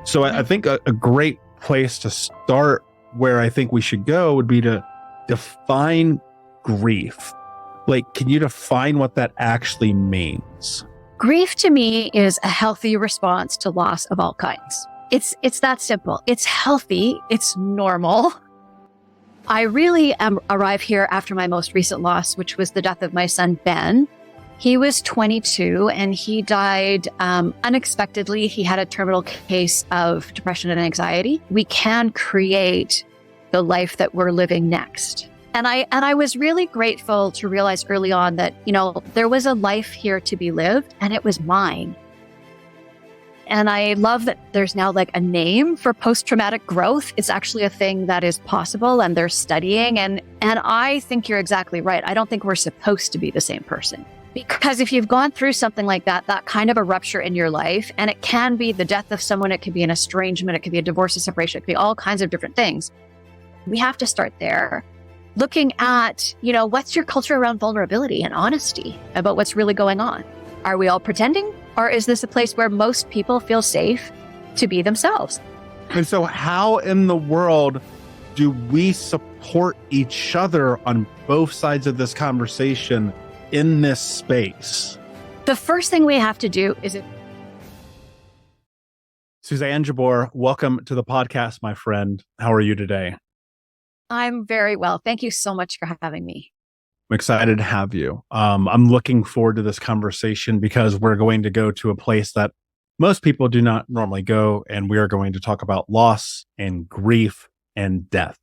So I think a great place to start where I think we should go would be to define grief. Like, can you define what that actually means? Grief to me is a healthy response to loss of all kinds. It's that simple. It's healthy. It's normal. I really arrived here after my most recent loss, which was the death of my son, Ben. He was 22 and he died unexpectedly. He had a terminal case of depression and anxiety. We can create the life that we're living next. And I was really grateful to realize early on that, there was a life here to be lived and it was mine. And I love that there's now like a name for post-traumatic growth. It's actually a thing that is possible and they're studying. And I think you're exactly right. I don't think we're supposed to be the same person. Because if you've gone through something like that kind of a rupture in your life, and it can be the death of someone, it could be an estrangement, it could be a divorce, a separation, it could be all kinds of different things. We have to start there. Looking at, what's your culture around vulnerability and honesty about what's really going on? Are we all pretending? Or is this a place where most people feel safe to be themselves? And so how in the world do we support each other on both sides of this conversation in this space? The first thing we have to do is... Suzanne Jabour, welcome to the podcast, my friend. How are you today? I'm very well. Thank you so much for having me. I'm excited to have you. I'm looking forward to this conversation because we're going to go to a place that most people do not normally go, and we are going to talk about loss and grief and death.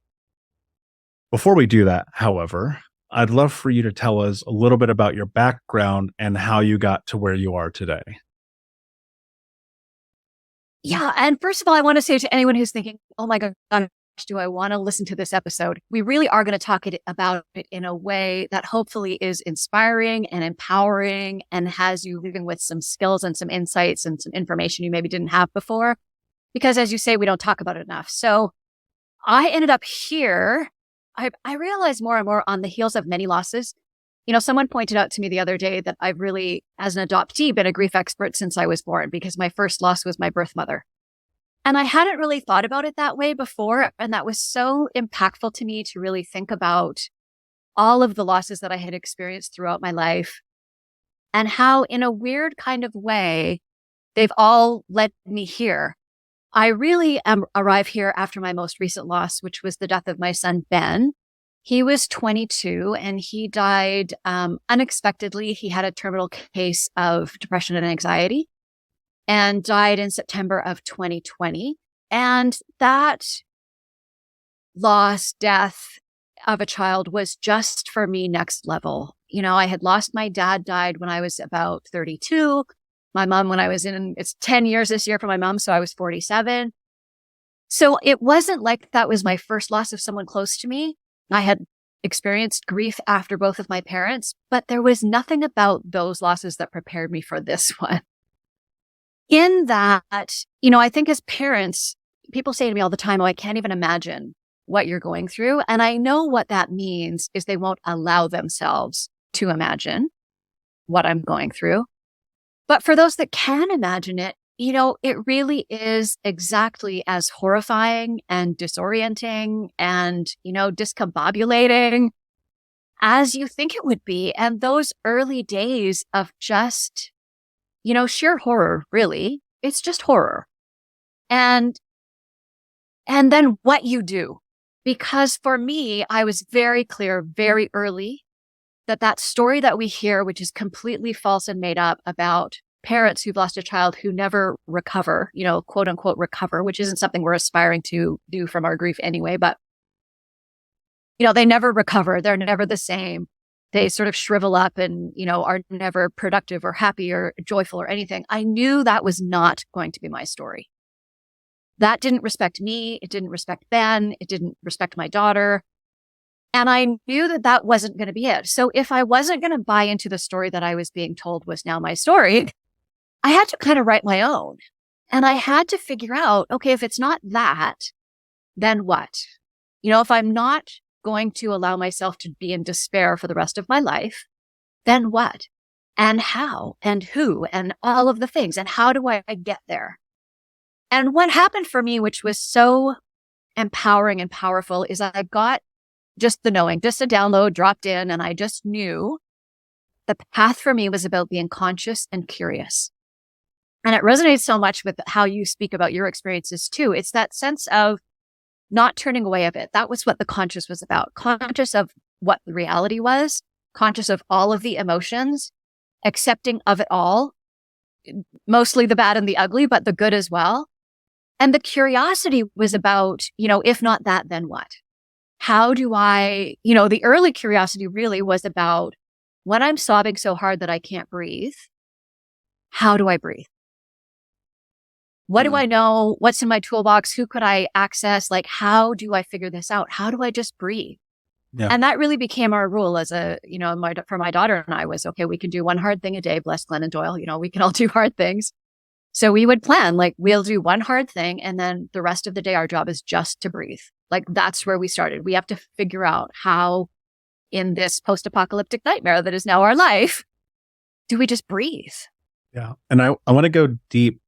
Before we do that, however, I'd love for you to tell us a little bit about your background and how you got to where you are today. Yeah. And first of all, I want to say to anyone who's thinking, oh my gosh, do I want to listen to this episode? We really are going to talk about it in a way that hopefully is inspiring and empowering and has you living with some skills and some insights and some information you maybe didn't have before. Because as you say, we don't talk about it enough. So I ended up here. I realized more and more on the heels of many losses. Someone pointed out to me the other day that I've really, as an adoptee, been a grief expert since I was born because my first loss was my birth mother. And I hadn't really thought about it that way before. And that was so impactful to me to really think about all of the losses that I had experienced throughout my life and how, in a weird kind of way, they've all led me here. I really arrived here after my most recent loss, which was the death of my son, Ben. He was 22 and he died unexpectedly. He had a terminal case of depression and anxiety and died in September of 2020. And that loss, death of a child was just for me next level. I had lost my dad, died when I was about 32. My mom, when I was it's 10 years this year for my mom, so I was 47. So it wasn't like that was my first loss of someone close to me. I had experienced grief after both of my parents, but there was nothing about those losses that prepared me for this one. In that, I think as parents, people say to me all the time, oh, I can't even imagine what you're going through. And I know what that means is they won't allow themselves to imagine what I'm going through. But for those that can imagine it, it really is exactly as horrifying and disorienting and, discombobulating as you think it would be. And those early days of just, sheer horror, really, it's just horror. And then what you do, because for me, I was very clear very early that story that we hear, which is completely false and made up about parents who've lost a child who never recover, quote unquote recover, which isn't something we're aspiring to do from our grief anyway, but, they never recover. They're never the same. They sort of shrivel up and, are never productive or happy or joyful or anything. I knew that was not going to be my story. That didn't respect me. It didn't respect Ben. It didn't respect my daughter. And I knew that wasn't going to be it. So if I wasn't going to buy into the story that I was being told was now my story, I had to kind of write my own. And I had to figure out, okay, if it's not that, then what? If I'm not going to allow myself to be in despair for the rest of my life, then what? And how? And who? And all of the things. And how do I get there? And what happened for me, which was so empowering and powerful, is I got just the knowing, just a download dropped in, and I just knew the path for me was about being conscious and curious. And it resonates so much with how you speak about your experiences too. It's that sense of not turning away of it. That was what the conscious was about. Conscious of what the reality was, conscious of all of the emotions, accepting of it all, mostly the bad and the ugly, but the good as well. And the curiosity was about, if not that, then what? How do I, the early curiosity really was about when I'm sobbing so hard that I can't breathe, how do I breathe? What do I know? What's in my toolbox? Who could I access? Like, how do I figure this out? How do I just breathe? Yeah. And that really became our rule as for my daughter and I was, okay, we can do one hard thing a day. Bless Glennon Doyle. We can all do hard things. So we would plan, like, we'll do one hard thing. And then the rest of the day, our job is just to breathe. Like, that's where we started. We have to figure out how in this post-apocalyptic nightmare that is now our life, do we just breathe? Yeah. And I want to go deep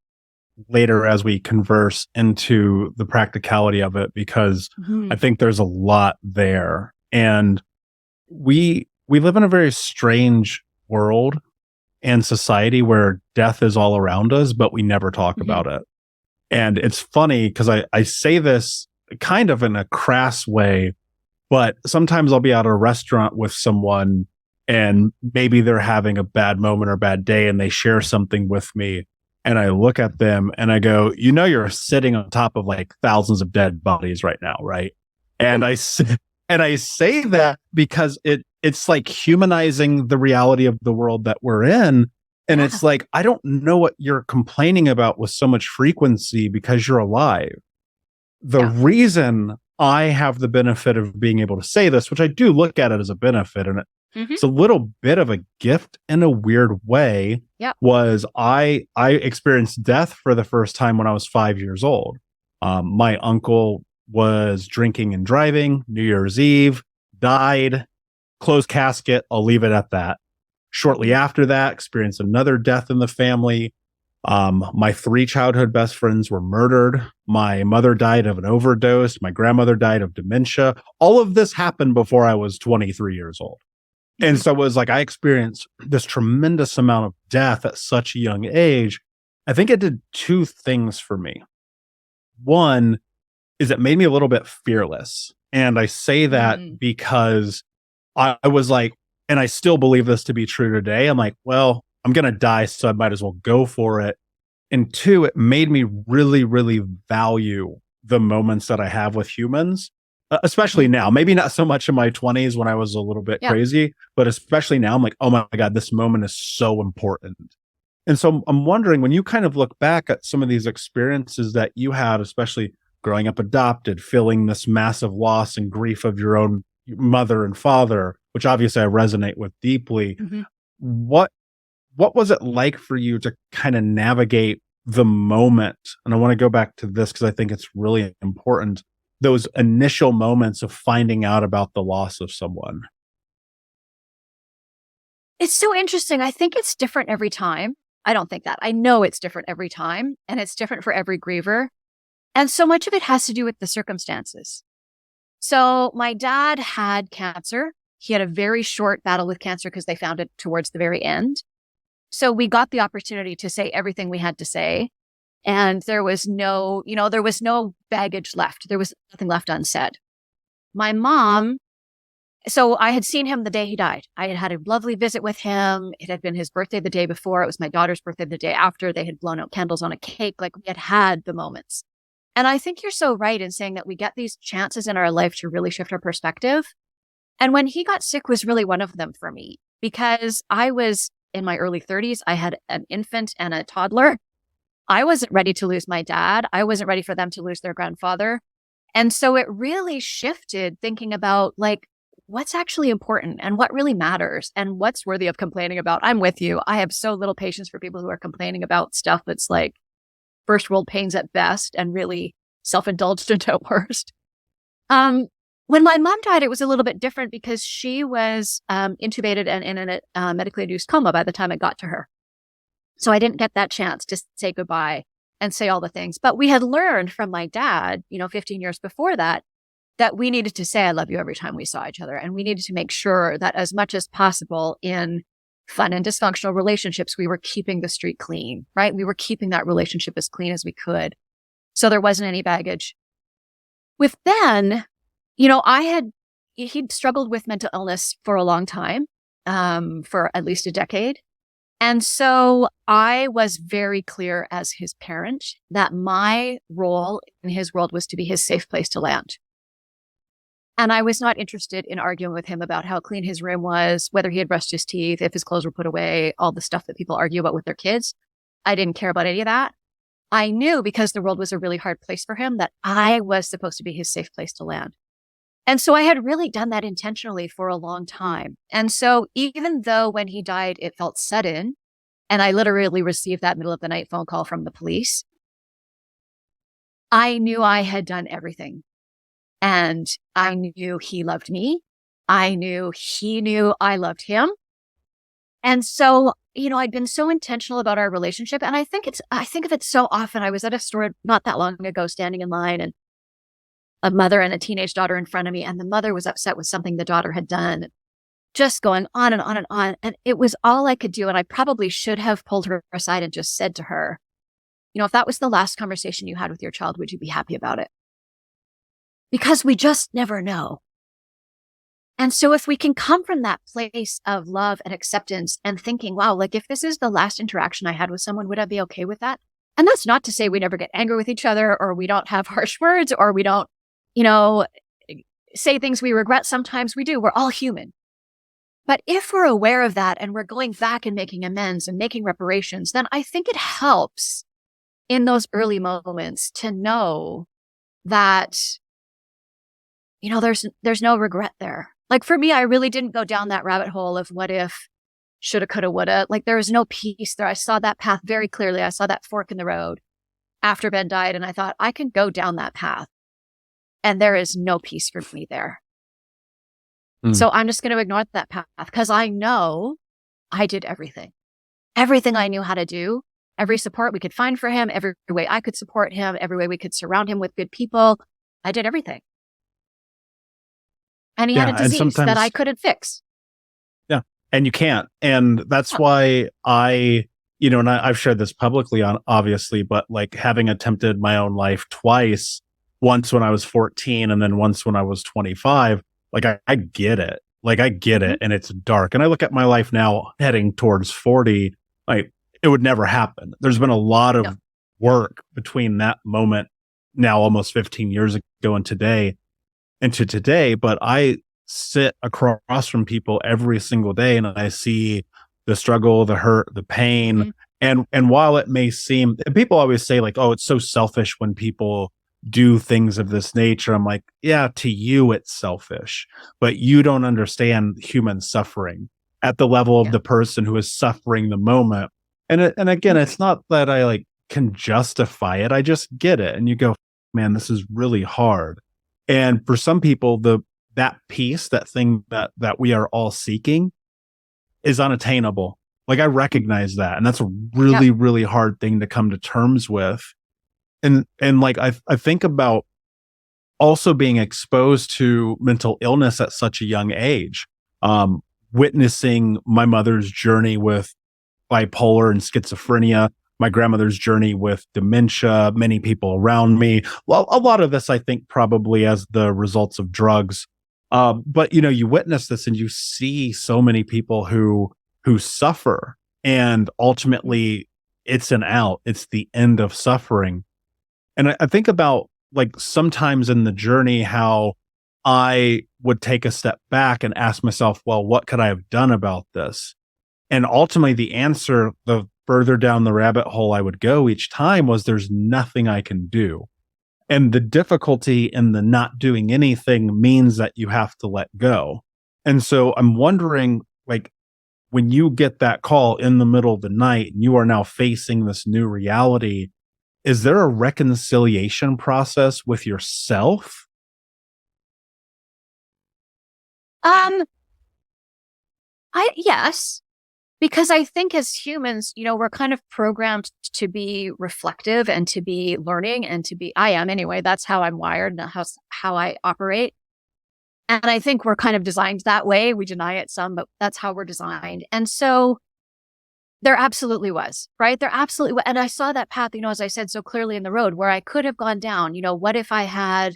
later as we converse into the practicality of it, because I think there's a lot there. And we live in a very strange world and society where death is all around us, but we never talk about it. And it's funny because I say this kind of in a crass way, but sometimes I'll be at a restaurant with someone and maybe they're having a bad moment or bad day and they share something with me. And I look at them and I go, you're sitting on top of like thousands of dead bodies right now, right? And I say that because it's like humanizing the reality of the world that we're in. And it's like, I don't know what you're complaining about with so much frequency because you're alive. The reason I have the benefit of being able to say this, which I do look at it as a benefit, and it's a little bit of a gift in a weird way, was I experienced death for the first time when I was 5 years old. My uncle was drinking and driving, New Year's Eve, died, closed casket. I'll leave it at that. Shortly after that, experienced another death in the family. My 3 childhood best friends were murdered. My mother died of an overdose. My grandmother died of dementia. All of this happened before I was 23 years old. And so it was like I experienced this tremendous amount of death at such a young age. I think it did 2 things for me. One is it made me a little bit fearless. And I say that because I was like, and I still believe this to be true today. I'm like, well, I'm going to die, so I might as well go for it. And 2, it made me really, really value the moments that I have with humans, especially now. Maybe not so much in my 20s when I was a little bit crazy, but especially now, I'm like, oh my God, this moment is so important. And so I'm wondering, when you kind of look back at some of these experiences that you had, especially growing up adopted, feeling this massive loss and grief of your own mother and father, which obviously I resonate with deeply, what was it like for you to kind of navigate the moment? And I want to go back to this because I think it's really important. Those initial moments of finding out about the loss of someone. It's so interesting. I think it's different every time. I don't think that. I know it's different every time, and it's different for every griever. And so much of it has to do with the circumstances. So my dad had cancer. He had a very short battle with cancer because they found it towards the very end. So we got the opportunity to say everything we had to say. And there was no baggage left. There was nothing left unsaid. My mom, so I had seen him the day he died. I had had a lovely visit with him. It had been his birthday the day before. It was my daughter's birthday the day after. They had blown out candles on a cake. Like, we had the moments. And I think you're so right in saying that we get these chances in our life to really shift our perspective. And when he got sick was really one of them for me, because I was in my early 30s. I had an infant and a toddler. I wasn't ready to lose my dad. I wasn't ready for them to lose their grandfather. And so it really shifted thinking about, like, what's actually important and what really matters and what's worthy of complaining about. I'm with you. I have so little patience for people who are complaining about stuff that's like first world pains at best and really self-indulgent at worst. When my mom died, it was a little bit different because she was intubated and in a medically induced coma by the time it got to her. So I didn't get that chance to say goodbye and say all the things. But we had learned from my dad, 15 years before that, that we needed to say, I love you every time we saw each other. And we needed to make sure that as much as possible in fun and dysfunctional relationships, we were keeping the street clean, right? We were keeping that relationship as clean as we could. So there wasn't any baggage. With Ben, he'd struggled with mental illness for a long time, for at least a decade. And so I was very clear as his parent that my role in his world was to be his safe place to land. And I was not interested in arguing with him about how clean his room was, whether he had brushed his teeth, if his clothes were put away, all the stuff that people argue about with their kids. I didn't care about any of that. I knew, because the world was a really hard place for him, that I was supposed to be his safe place to land. And so I had really done that intentionally for a long time. And so even though when he died, it felt sudden, and I literally received that middle of the night phone call from the police, I knew I had done everything. And I knew he loved me. I knew he knew I loved him. And so, I'd been so intentional about our relationship. And I think of it so often. I was at a store not that long ago, standing in line, and a mother and a teenage daughter in front of me. And the mother was upset with something the daughter had done, just going on and on and on. And it was all I could do. And I probably should have pulled her aside and just said to her, if that was the last conversation you had with your child, would you be happy about it? Because we just never know. And so if we can come from that place of love and acceptance and thinking, wow, like if this is the last interaction I had with someone, would I be okay with that? And that's not to say we never get angry with each other, or we don't have harsh words, or we don't, say things we regret. Sometimes we do. We're all human. But if we're aware of that and we're going back and making amends and making reparations, then I think it helps in those early moments to know that there's no regret there. Like for me, I really didn't go down that rabbit hole of what if, shoulda, coulda, woulda. Like there was no peace there. I saw that path very clearly. I saw that fork in the road after Ben died, and I thought I can go down that path, and there is no peace for me there. So I'm just going to ignore that path, because I know I did everything I knew how to do, every support we could find for him, every way I could support him, every way we could surround him with good people. I did everything. And he had a disease that I couldn't fix. Yeah. And you can't. And that's why and I've shared this publicly obviously, but like having attempted my own life twice, once when I was 14 and then once when I was 25, like I get it. Like I get it. And it's dark. And I look at my life now heading towards 40, like it would never happen. There's been a lot of work between that moment now almost 15 years ago and to today, but I sit across from people every single day and I see the struggle, the hurt, the pain. And while it may seem, people always say like, oh, it's so selfish when people do things of this nature. I'm like, yeah, to you, it's selfish, but you don't understand human suffering at the level of the person who is suffering the moment. And again, it's not that I like can justify it. I just get it. And you go, man, this is really hard. And for some people, that peace, that thing that we are all seeking, is unattainable. Like I recognize that, and that's a really, really hard thing to come to terms with. And like I think about also being exposed to mental illness at such a young age, witnessing my mother's journey with bipolar and schizophrenia, my grandmother's journey with dementia, many people around me. Well, a lot of this, I think, probably as the results of drugs. But you witness this and you see so many people who suffer, and ultimately it's an out. It's the end of suffering. And I think about like sometimes in the journey how I would take a step back and ask myself, well, what could I have done about this? And ultimately the answer, the further down the rabbit hole I would go each time, was there's nothing I can do. And the difficulty in the not doing anything means that you have to let go. And so I'm wondering, like, when you get that call in the middle of the night and you are now facing this new reality, is there a reconciliation process with yourself? Yes, Because I think as humans, we're kind of programmed to be reflective and to be learning and I am anyway. That's how I'm wired and how I operate. And I think we're kind of designed that way. We deny it some, but that's how we're designed. And so there absolutely was, right? There absolutely was. And I saw that path, as I said so clearly in the road where I could have gone down. What if I had,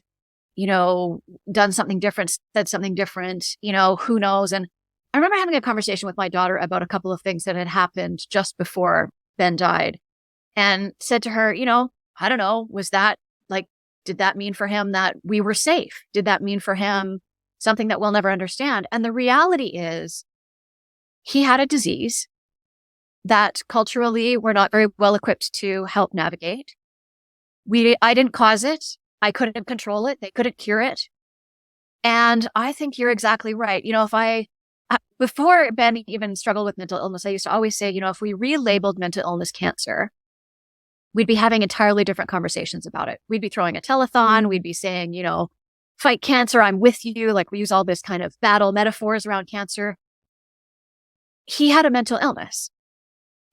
done something different, said something different, who knows? And I remember having a conversation with my daughter about a couple of things that had happened just before Ben died and said to her, I don't know, was that did that mean for him that we were safe? Did that mean for him something that we'll never understand? And the reality is he had a disease that culturally we're not very well equipped to help navigate. I didn't cause it. I couldn't control it. They couldn't cure it. And I think you're exactly right. Before Ben even struggled with mental illness, I used to always say, if we relabeled mental illness cancer, we'd be having entirely different conversations about it. We'd be throwing a telethon. We'd be saying, fight cancer, I'm with you. We use all this kind of battle metaphors around cancer. He had a mental illness.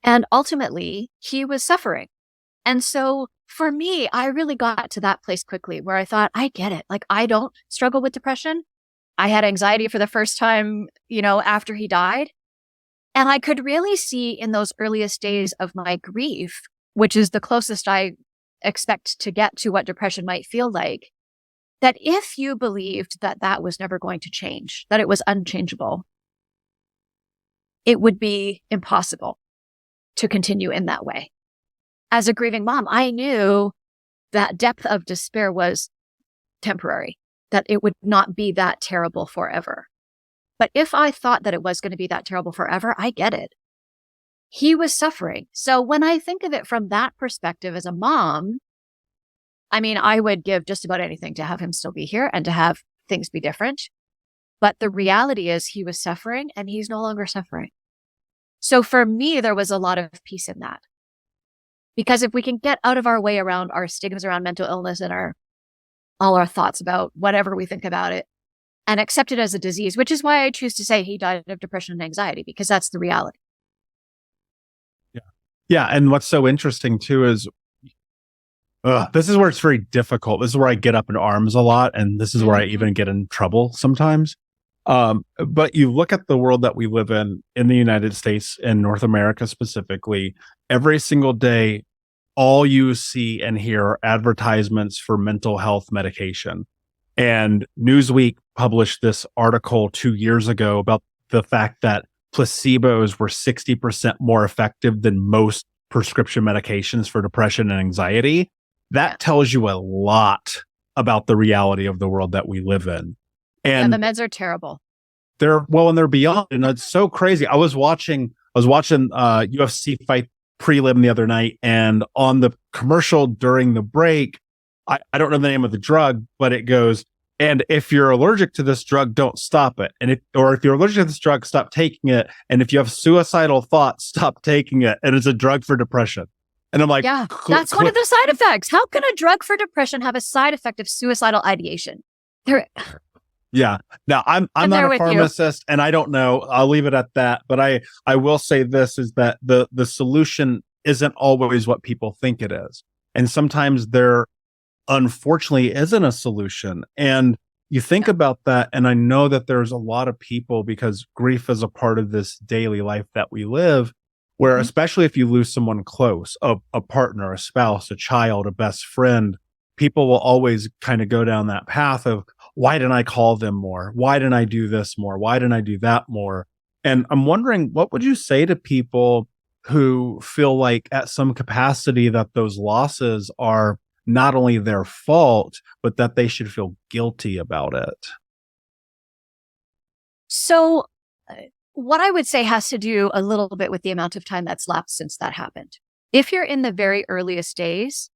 And ultimately, he was suffering. And so for me, I really got to that place quickly where I thought, I get it. I don't struggle with depression. I had anxiety for the first time, after he died. And I could really see in those earliest days of my grief, which is the closest I expect to get to what depression might feel like, that if you believed that that was never going to change, that it was unchangeable, it would be impossible to continue in that way. As a grieving mom, I knew that depth of despair was temporary, that it would not be that terrible forever. But if I thought that it was going to be that terrible forever, I get it. He was suffering. So when I think of it from that perspective as a mom, I would give just about anything to have him still be here and to have things be different. But the reality is he was suffering and he's no longer suffering. So for me, there was a lot of peace in that. Because if we can get out of our way around our stigmas around mental illness and all our thoughts about whatever we think about it and accept it as a disease, which is why I choose to say he died of depression and anxiety, because that's the reality. Yeah. Yeah. And what's so interesting too is this is where it's very difficult. This is where I get up in arms a lot. And this is where I even get in trouble sometimes. But you look at the world that we live in the United States and North America specifically, every single day, all you see and hear are advertisements for mental health medication. And Newsweek published this article 2 years ago about the fact that placebos were 60% more effective than most prescription medications for depression and anxiety. That tells you a lot about the reality of the world that we live in. And the meds are terrible. They're beyond, and it's so crazy. I was watching UFC fight prelim the other night, and on the commercial during the break, I don't know the name of the drug, but it goes, and if you're allergic to this drug, don't stop it. And if you're allergic to this drug, stop taking it. And if you have suicidal thoughts, stop taking it. And it's a drug for depression. And I'm like, yeah, that's one of the side effects. How can a drug for depression have a side effect of suicidal ideation? Yeah. Now I'm not a pharmacist and I don't know. I'll leave it at that. But I will say this is that the solution isn't always what people think it is. And sometimes there unfortunately isn't a solution. And you think about that. And I know that there's a lot of people, because grief is a part of this daily life that we live, where especially if you lose someone close, a partner, a spouse, a child, a best friend, people will always kind of go down that path of, why didn't I call them more? Why didn't I do this more? Why didn't I do that more? And I'm wondering, what would you say to people who feel like at some capacity that those losses are not only their fault, but that they should feel guilty about it? So what I would say has to do a little bit with the amount of time that's lapsed since that happened. If you're in the very earliest days,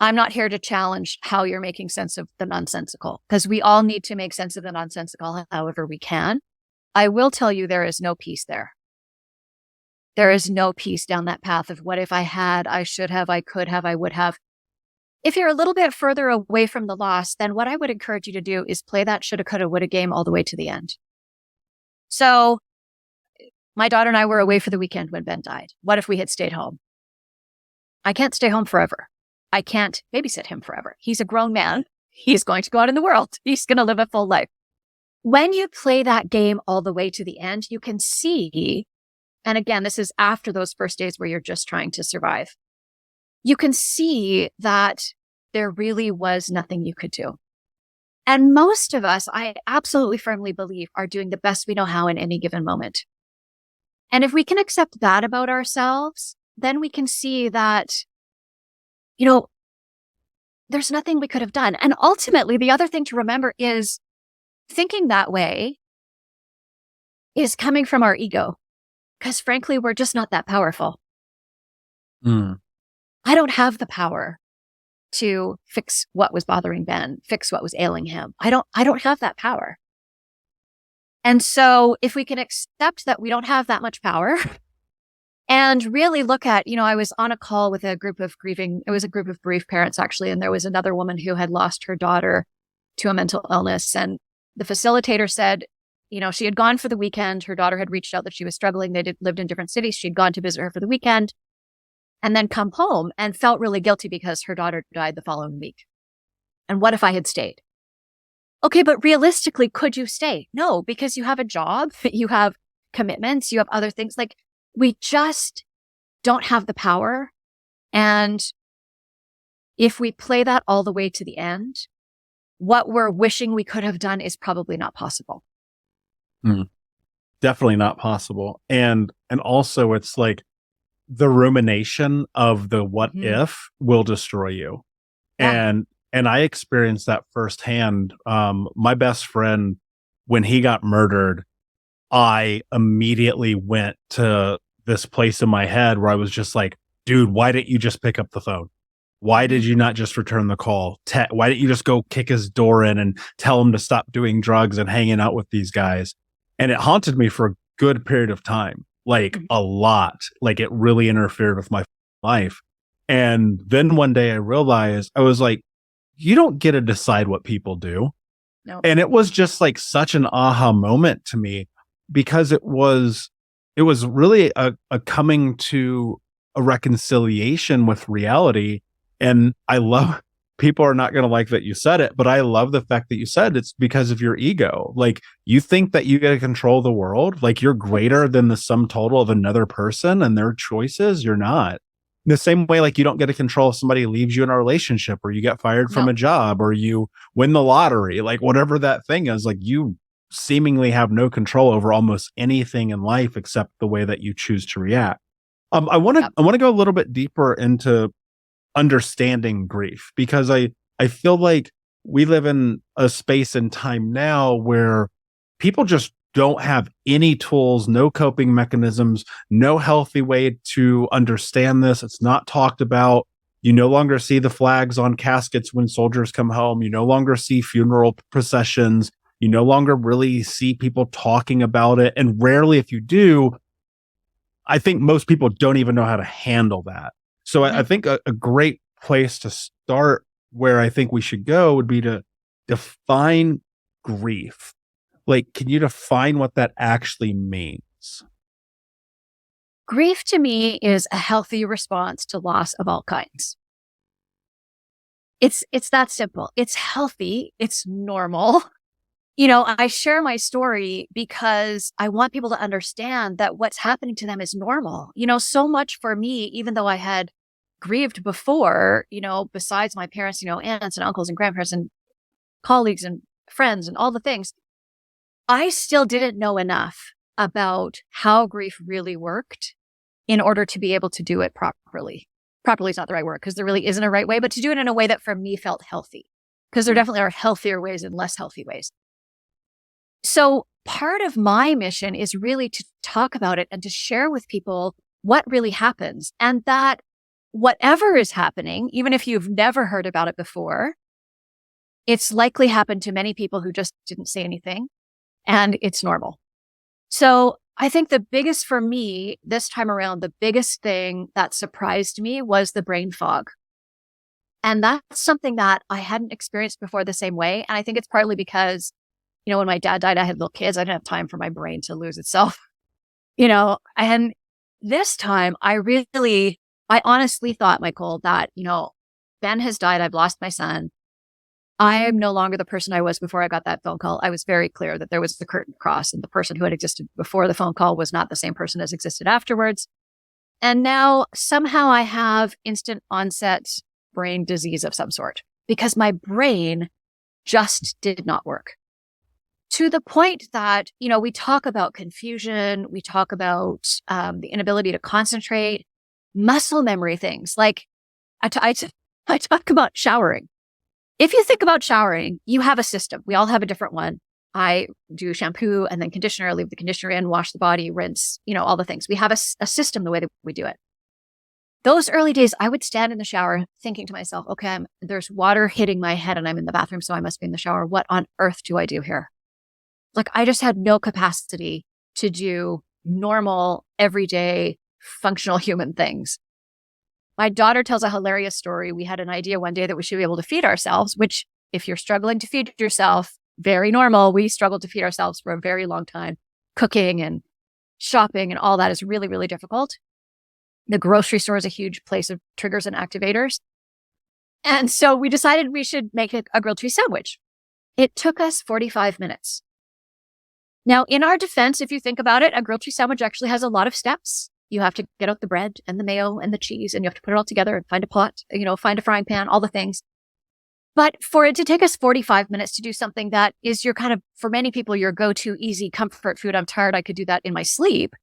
I'm not here to challenge how you're making sense of the nonsensical, because we all need to make sense of the nonsensical however we can. I will tell you there is no peace there. There is no peace down that path of what if I had, I should have, I could have, I would have. If you're a little bit further away from the loss, then what I would encourage you to do is play that shoulda, coulda, woulda game all the way to the end. So My daughter and I were away for the weekend when Ben died. What if we had stayed home? I can't stay home forever. I can't babysit him forever. He's a grown man. He's going to go out in the world. He's going to live a full life. When you play that game all the way to the end, you can see, and again, this is after those first days where you're just trying to survive. You can see that there really was nothing you could do. And most of us, I absolutely firmly believe, are doing the best we know how in any given moment. And if we can accept that about ourselves, then we can see that, there's nothing we could have done. And ultimately, the other thing to remember is thinking that way is coming from our ego. Because frankly, we're just not that powerful. Mm. I don't have the power to fix what was bothering Ben, fix what was ailing him. I don't have that power. And so if we can accept that we don't have that much power and really look at, I was on a call with a group of grieving, it was a group of bereaved parents actually, and there was another woman who had lost her daughter to a mental illness. And the facilitator said, she had gone for the weekend. Her daughter had reached out that she was struggling. They lived in different cities. She'd gone to visit her for the weekend and then come home and felt really guilty because her daughter died the following week. And what if I had stayed? Okay, but realistically, could you stay? No, because you have a job, you have commitments, you have other things. Like, we just don't have the power. And if we play that all the way to the end, what we're wishing we could have done is probably not possible. Definitely not possible. And also it's like the rumination of the what if will destroy you. Yeah. And I experienced that firsthand. My best friend, when he got murdered, I immediately went to this place in my head where I was just like, dude, why didn't you just pick up the phone? Why did you not just return the call? Why didn't you just go kick his door in and tell him to stop doing drugs and hanging out with these guys? And it haunted me for a good period of time, like a lot. Like, it really interfered with my life. And then one day I realized, I was like, you don't get to decide what people do. No. And it was just like such an aha moment to me, because it was really a coming to a reconciliation with reality. And I love, people are not going to like that you said it, but I love the fact that you said it's because of your ego. Like, you think that you get to control the world, like you're greater than the sum total of another person and their choices. You're not. In the same way, like, you don't get to control if somebody leaves you in a relationship, or you get fired from a job, or you win the lottery, like whatever that thing is. Like, you seemingly have no control over almost anything in life except the way that you choose to react. I want to go a little bit deeper into understanding grief, because I feel like we live in a space and time now where people just don't have any tools, no coping mechanisms, no healthy way to understand this. It's not talked about. You no longer see the flags on caskets when soldiers come home. You no longer see funeral processions. You no longer really see people talking about it. And rarely, if you do, I think most people don't even know how to handle that. So I think a great place to start, where I think we should go, would be to define grief. Like, can you define what that actually means? Grief to me is a healthy response to loss of all kinds. It's that simple. It's healthy. It's normal. I share my story because I want people to understand that what's happening to them is normal. So much for me, even though I had grieved before, besides my parents, aunts and uncles and grandparents and colleagues and friends and all the things, I still didn't know enough about how grief really worked in order to be able to do it properly. Properly is not the right word, because there really isn't a right way, but to do it in a way that for me felt healthy, because there definitely are healthier ways and less healthy ways. So part of my mission is really to talk about it and to share with people what really happens, and that whatever is happening, even if you've never heard about it before, it's likely happened to many people who just didn't say anything, and it's normal. So I think the biggest for me this time around, the biggest thing that surprised me was the brain fog. And that's something that I hadn't experienced before the same way. And I think it's partly because, when my dad died, I had little kids. I didn't have time for my brain to lose itself. And this time I honestly thought, Michael, that, Ben has died. I've lost my son. I am no longer the person I was before I got that phone call. I was very clear that there was the curtain cross, and the person who had existed before the phone call was not the same person as existed afterwards. And now somehow I have instant onset brain disease of some sort because my brain just did not work. To the point that, we talk about confusion, we talk about the inability to concentrate, muscle memory things. Like I talk about showering. If you think about showering, you have a system. We all have a different one. I do shampoo and then conditioner, leave the conditioner in, wash the body, rinse, all the things. We have a system the way that we do it. Those early days, I would stand in the shower thinking to myself, okay, there's water hitting my head and I'm in the bathroom, so I must be in the shower. What on earth do I do here? Like, I just had no capacity to do normal, everyday, functional human things. My daughter tells a hilarious story. We had an idea one day that we should be able to feed ourselves, which if you're struggling to feed yourself, very normal. We struggled to feed ourselves for a very long time. Cooking and shopping and all that is really, really difficult. The grocery store is a huge place of triggers and activators. And so we decided we should make a grilled cheese sandwich. It took us 45 minutes. Now, in our defense, if you think about it, a grilled cheese sandwich actually has a lot of steps. You have to get out the bread and the mayo and the cheese, and you have to put it all together and find a pot, find a frying pan, all the things. But for it to take us 45 minutes to do something that is your kind of, for many people, your go-to easy comfort food. I'm tired. I could do that in my sleep.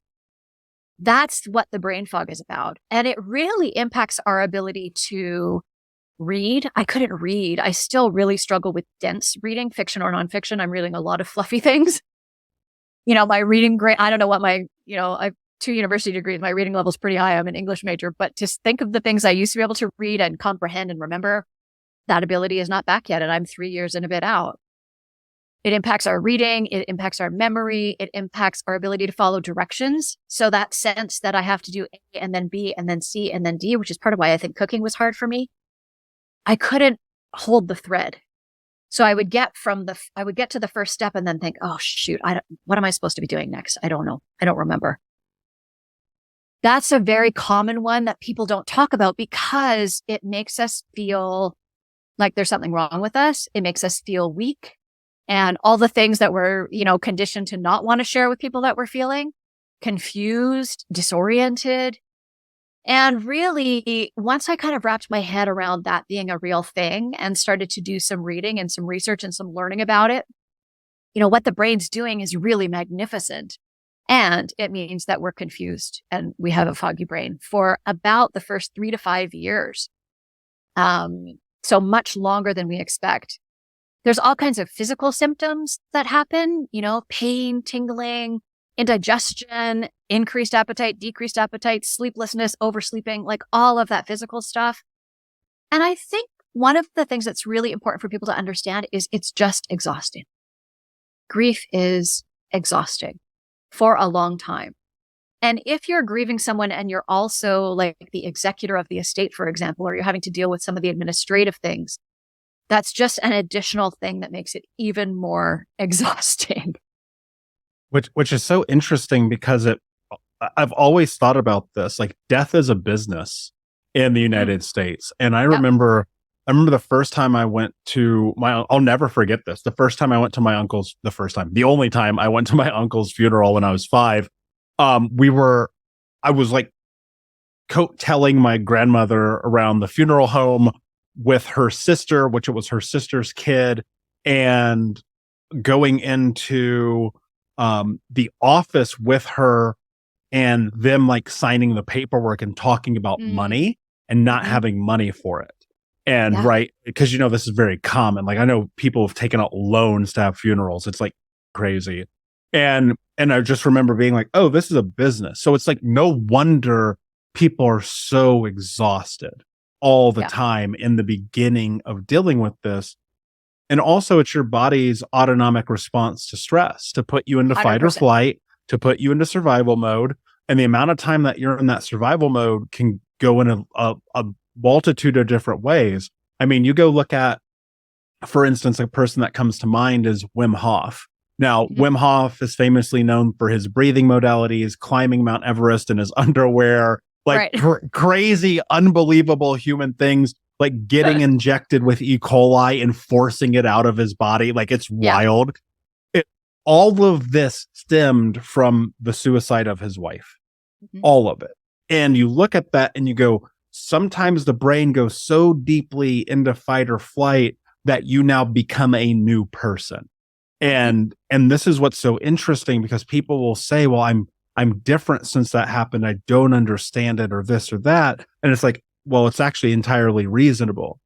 That's what the brain fog is about. And it really impacts our ability to read. I couldn't read. I still really struggle with dense reading, fiction or nonfiction. I'm reading a lot of fluffy things. My reading grade, I don't know what I have 2 university degrees. My reading level is pretty high. I'm an English major, but just think of the things I used to be able to read and comprehend and remember. That ability is not back yet. And I'm 3 years and a bit out. It impacts our reading. It impacts our memory. It impacts our ability to follow directions. So that sense that I have to do A and then B and then C and then D, which is part of why I think cooking was hard for me. I couldn't hold the thread. So I would get to the first step and then think, oh shoot, what am I supposed to be doing next? I don't know. I don't remember. That's a very common one that people don't talk about because it makes us feel like there's something wrong with us. It makes us feel weak. And all the things that we're, conditioned to not want to share with people that we're feeling, confused, disoriented. And really, once I kind of wrapped my head around that being a real thing and started to do some reading and some research and some learning about it, what the brain's doing is really magnificent. And it means that we're confused and we have a foggy brain for about the first 3 to 5 years. So much longer than we expect. There's all kinds of physical symptoms that happen, pain, tingling, indigestion, increased appetite, decreased appetite, sleeplessness, oversleeping, like all of that physical stuff. And I think one of the things that's really important for people to understand is it's just exhausting. Grief is exhausting for a long time. And if you're grieving someone and you're also like the executor of the estate, for example, or you're having to deal with some of the administrative things, that's just an additional thing that makes it even more exhausting. Which is so interesting because I've always thought about this, like death is a business in the United States. And I remember the first time I went to I'll never forget this. The only time I went to my uncle's funeral when I was 5, I was like telling my grandmother around the funeral home with her sister, which it was her sister's kid, and going into the office with her and them like signing the paperwork and talking about money and not having money for it. And right, because this is very common. Like I know people have taken out loans to have funerals. It's like crazy. And I just remember being like, oh, this is a business. So it's like no wonder people are so exhausted all the time in the beginning of dealing with this. And also it's your body's autonomic response to stress to put you into 100%. Fight or flight, to put you into survival mode. And the amount of time that you're in that survival mode can go in a multitude of different ways. I mean, you go look at, for instance, a person that comes to mind is Wim Hof. Now, Mhm. Wim Hof is famously known for his breathing modalities, climbing Mount Everest in his underwear, like Right. crazy, unbelievable human things, like getting injected with E. coli and forcing it out of his body. Like it's Yeah. wild. It, all of this stemmed from the suicide of his wife, Mhm. all of it. And you look at that and you go, sometimes the brain goes so deeply into fight or flight that you now become a new person. Mhm. And this is what's so interesting, because people will say, well, I'm different since that happened, I don't understand it, or this or that. And it's like, well, it's actually entirely reasonable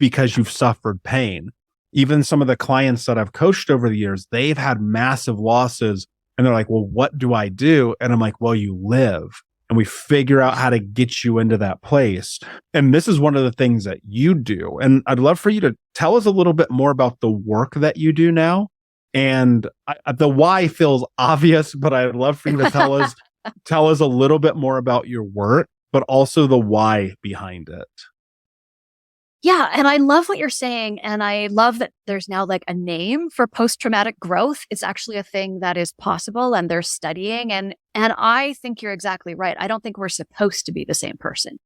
because Yeah. you've suffered pain. Even some of the clients that I've coached over the years, they've had massive losses, and they're like, well, what do I do? And I'm like, well, you live, and we figure out how to get you into that place. And this is one of the things that you do. And I'd love for you to tell us a little bit more about the work that you do now. And the why feels obvious, but I'd love for you to tell us a little bit more about your work, but also the why behind it. Yeah. And I love what you're saying. And I love that there's now like a name for post-traumatic growth. It's actually a thing that is possible and they're studying. And I think you're exactly right. I don't think we're supposed to be the same person.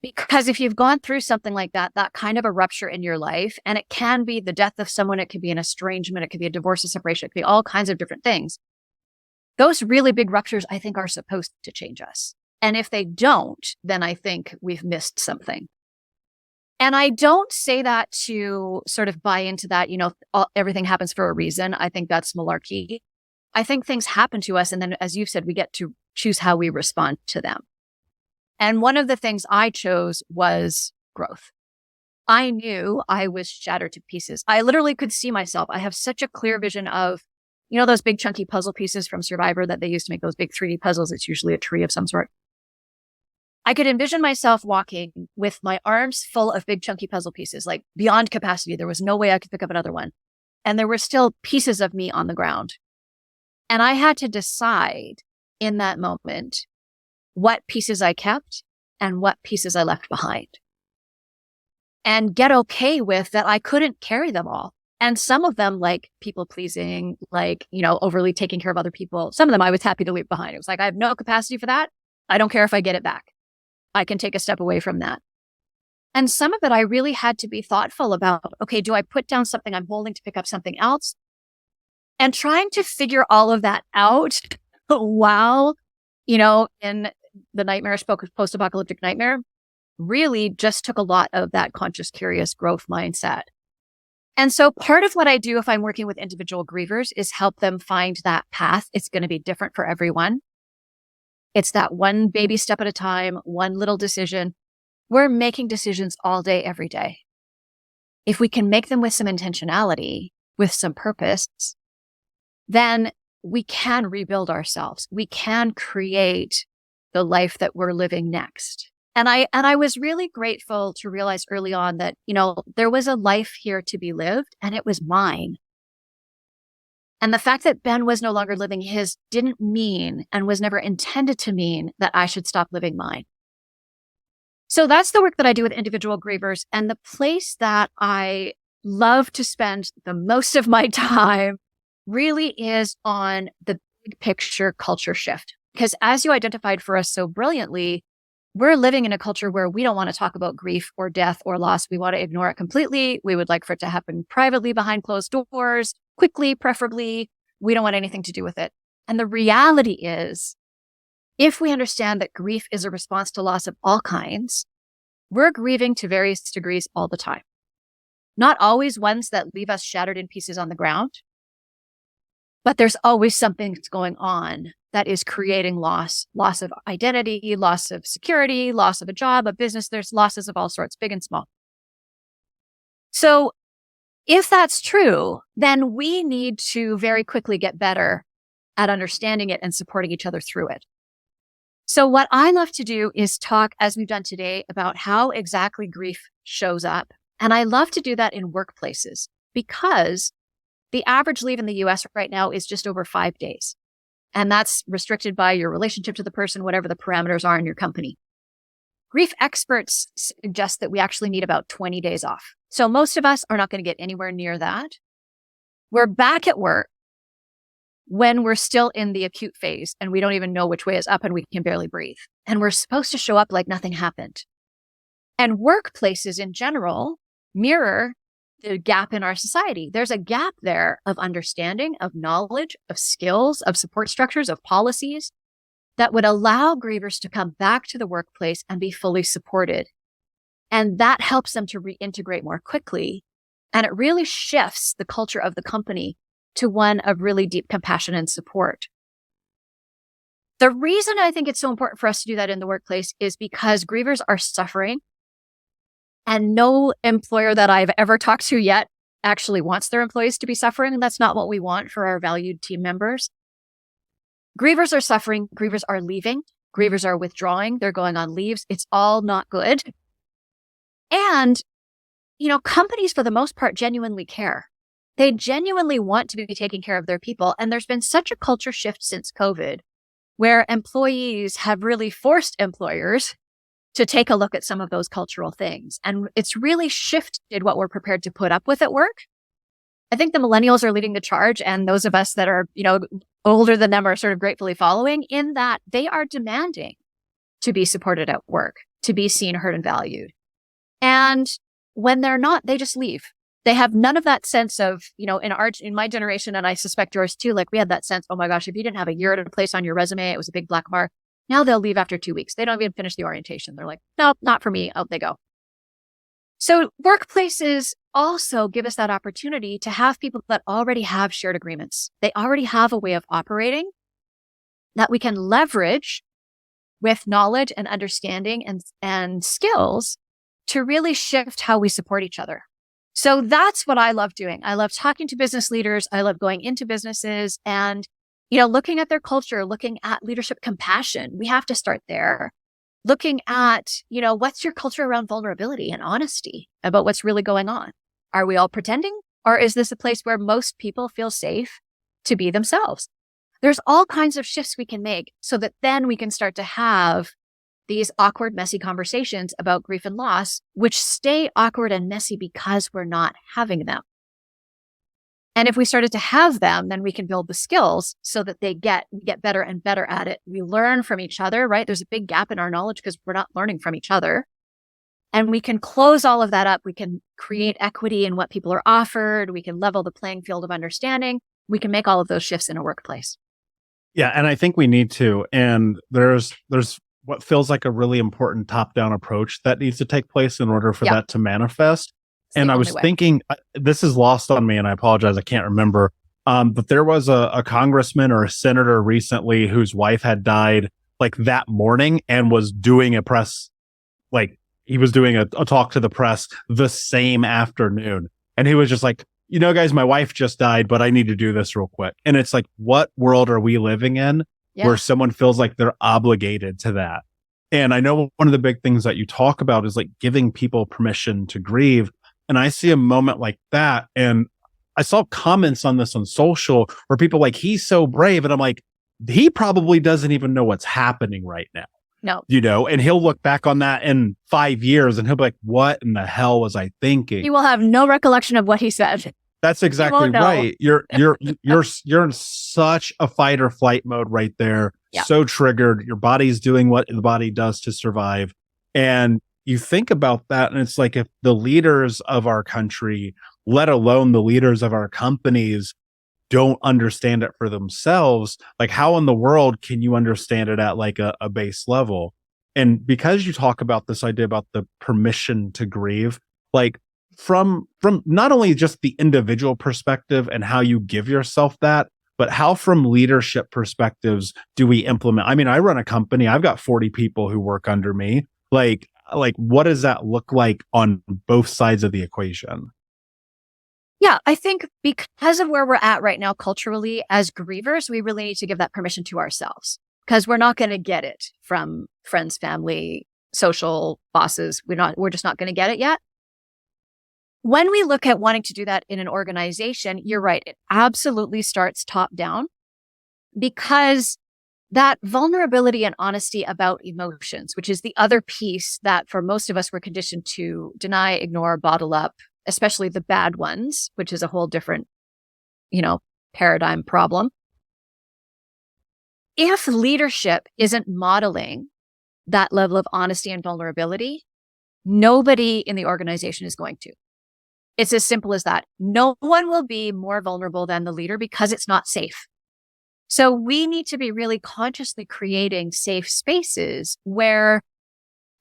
Because if you've gone through something like that, that kind of a rupture in your life, and it can be the death of someone, it could be an estrangement, it could be a divorce, a separation, it could be all kinds of different things. Those really big ruptures, I think, are supposed to change us. And if they don't, then I think we've missed something. And I don't say that to sort of buy into that, everything happens for a reason. I think that's malarkey. I think things happen to us. And then, as you've said, we get to choose how we respond to them. And one of the things I chose was growth. I knew I was shattered to pieces. I literally could see myself. I have such a clear vision of, those big chunky puzzle pieces from Survivor that they used to make those big 3D puzzles. It's usually a tree of some sort. I could envision myself walking with my arms full of big chunky puzzle pieces, like beyond capacity. There was no way I could pick up another one. And there were still pieces of me on the ground. And I had to decide in that moment what pieces I kept and what pieces I left behind, and get okay with that I couldn't carry them all. And some of them, like people pleasing, like, overly taking care of other people, some of them I was happy to leave behind. It was like, I have no capacity for that. I don't care if I get it back. I can take a step away from that. And some of it, I really had to be thoughtful about, okay, do I put down something I'm holding to pick up something else? And trying to figure all of that out while, in the nightmarish post-apocalyptic nightmare, really just took a lot of that conscious, curious growth mindset. And so part of what I do if I'm working with individual grievers is help them find that path. It's going to be different for everyone. It's that one baby step at a time, one little decision. We're making decisions all day, every day. If we can make them with some intentionality, with some purpose, then we can rebuild ourselves. We can create the life that we're living next. And I was really grateful to realize early on that, there was a life here to be lived, and it was mine. And the fact that Ben was no longer living his didn't mean, and was never intended to mean, that I should stop living mine. So that's the work that I do with individual grievers. And the place that I love to spend the most of my time really is on the big picture culture shift. Because as you identified for us so brilliantly, we're living in a culture where we don't want to talk about grief or death or loss. We want to ignore it completely. We would like for it to happen privately behind closed doors, quickly, preferably. We don't want anything to do with it. And the reality is, if we understand that grief is a response to loss of all kinds, we're grieving to various degrees all the time. Not always ones that leave us shattered in pieces on the ground, but there's always something that's going on that is creating loss of identity, loss of security, loss of a job, a business. There's losses of all sorts, big and small. So if that's true, then we need to very quickly get better at understanding it and supporting each other through it. So what I love to do is talk, as we've done today, about how exactly grief shows up. And I love to do that in workplaces, because the average leave in the US right now is just over 5 days. And that's restricted by your relationship to the person, whatever the parameters are in your company. Grief experts suggest that we actually need about 20 days off. So most of us are not going to get anywhere near that. We're back at work when we're still in the acute phase and we don't even know which way is up and we can barely breathe. And we're supposed to show up like nothing happened. And workplaces in general mirror the gap in our society. There's a gap there of understanding, of knowledge, of skills, of support structures, of policies that would allow grievers to come back to the workplace and be fully supported. And that helps them to reintegrate more quickly. And it really shifts the culture of the company to one of really deep compassion and support. The reason I think it's so important for us to do that in the workplace is because grievers are suffering. And no employer that I've ever talked to yet actually wants their employees to be suffering. And that's not what we want for our valued team members. Grievers are suffering. Grievers are leaving. Grievers are withdrawing. They're going on leaves. It's all not good. And, companies for the most part genuinely care. They genuinely want to be taking care of their people. And there's been such a culture shift since COVID where employees have really forced employers to take a look at some of those cultural things. And it's really shifted what we're prepared to put up with at work. I think the millennials are leading the charge, and those of us that are, older than them are sort of gratefully following, in that they are demanding to be supported at work, to be seen, heard, and valued. And when they're not, they just leave. They have none of that sense of, in my generation, and I suspect yours too, like we had that sense, oh my gosh, if you didn't have a year at a place on your resume, it was a big black mark. Now they'll leave after 2 weeks. They don't even finish the orientation. They're like, no, not for me. Out they go. So workplaces also give us that opportunity to have people that already have shared agreements. They already have a way of operating that we can leverage with knowledge and understanding and skills to really shift how we support each other. So that's what I love doing. I love talking to business leaders. I love going into businesses and looking at their culture, looking at leadership compassion. We have to start there. Looking at, what's your culture around vulnerability and honesty about what's really going on? Are we all pretending? Or is this a place where most people feel safe to be themselves? There's all kinds of shifts we can make so that then we can start to have these awkward, messy conversations about grief and loss, which stay awkward and messy because we're not having them. And if we started to have them, then we can build the skills so that we get better and better at it. We learn from each other, right? There's a big gap in our knowledge because we're not learning from each other. And we can close all of that up. We can create equity in what people are offered. We can level the playing field of understanding. We can make all of those shifts in a workplace. Yeah, and I think we need to. And there's what feels like a really important top-down approach that needs to take place in order for that to manifest. And I was thinking, this is lost on me, and I apologize, I can't remember. But there was a congressman or a senator recently whose wife had died like that morning and was doing a press, like he was doing a talk to the press the same afternoon. And he was just like, guys, my wife just died, but I need to do this real quick. And it's like, what world are we living in where someone feels like they're obligated to that? And I know one of the big things that you talk about is like giving people permission to grieve. And I see a moment like that. And I saw comments on this on social where people like, he's so brave. And I'm like, he probably doesn't even know what's happening right now. No. And he'll look back on that in 5 years and he'll be like, what in the hell was I thinking? He will have no recollection of what he said. That's exactly right. You're in such a fight or flight mode right there. Yeah. So triggered. Your body's doing what the body does to survive. And you think about that, and it's like if the leaders of our country, let alone the leaders of our companies, don't understand it for themselves, like how in the world can you understand it at like a base level? And because you talk about this idea about the permission to grieve, like from not only just the individual perspective and how you give yourself that, but how from leadership perspectives do we implement? I mean, I run a company, I've got 40 people who work under me. Like what does that look like on both sides of the equation? Yeah, I think because of where we're at right now culturally as grievers, we really need to give that permission to ourselves because we're not going to get it from friends, family, social bosses. We're just not going to get it yet. When we look at wanting to do that in an organization, you're right. It absolutely starts top down because that vulnerability and honesty about emotions, which is the other piece that for most of us, we're conditioned to deny, ignore, bottle up, especially the bad ones, which is a whole different paradigm problem. If leadership isn't modeling that level of honesty and vulnerability, nobody in the organization is going to. It's as simple as that. No one will be more vulnerable than the leader because it's not safe. So we need to be really consciously creating safe spaces where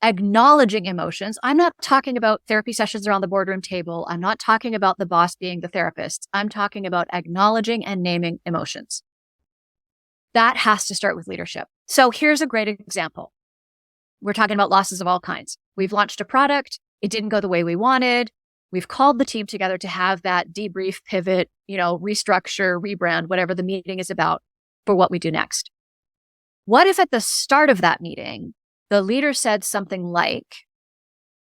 acknowledging emotions. I'm not talking about therapy sessions around the boardroom table. I'm not talking about the boss being the therapist. I'm talking about acknowledging and naming emotions. That has to start with leadership. So here's a great example. We're talking about losses of all kinds. We've launched a product. It didn't go the way we wanted. We've called the team together to have that debrief, pivot, restructure, rebrand, whatever the meeting is about for what we do next. What if at the start of that meeting, the leader said something like,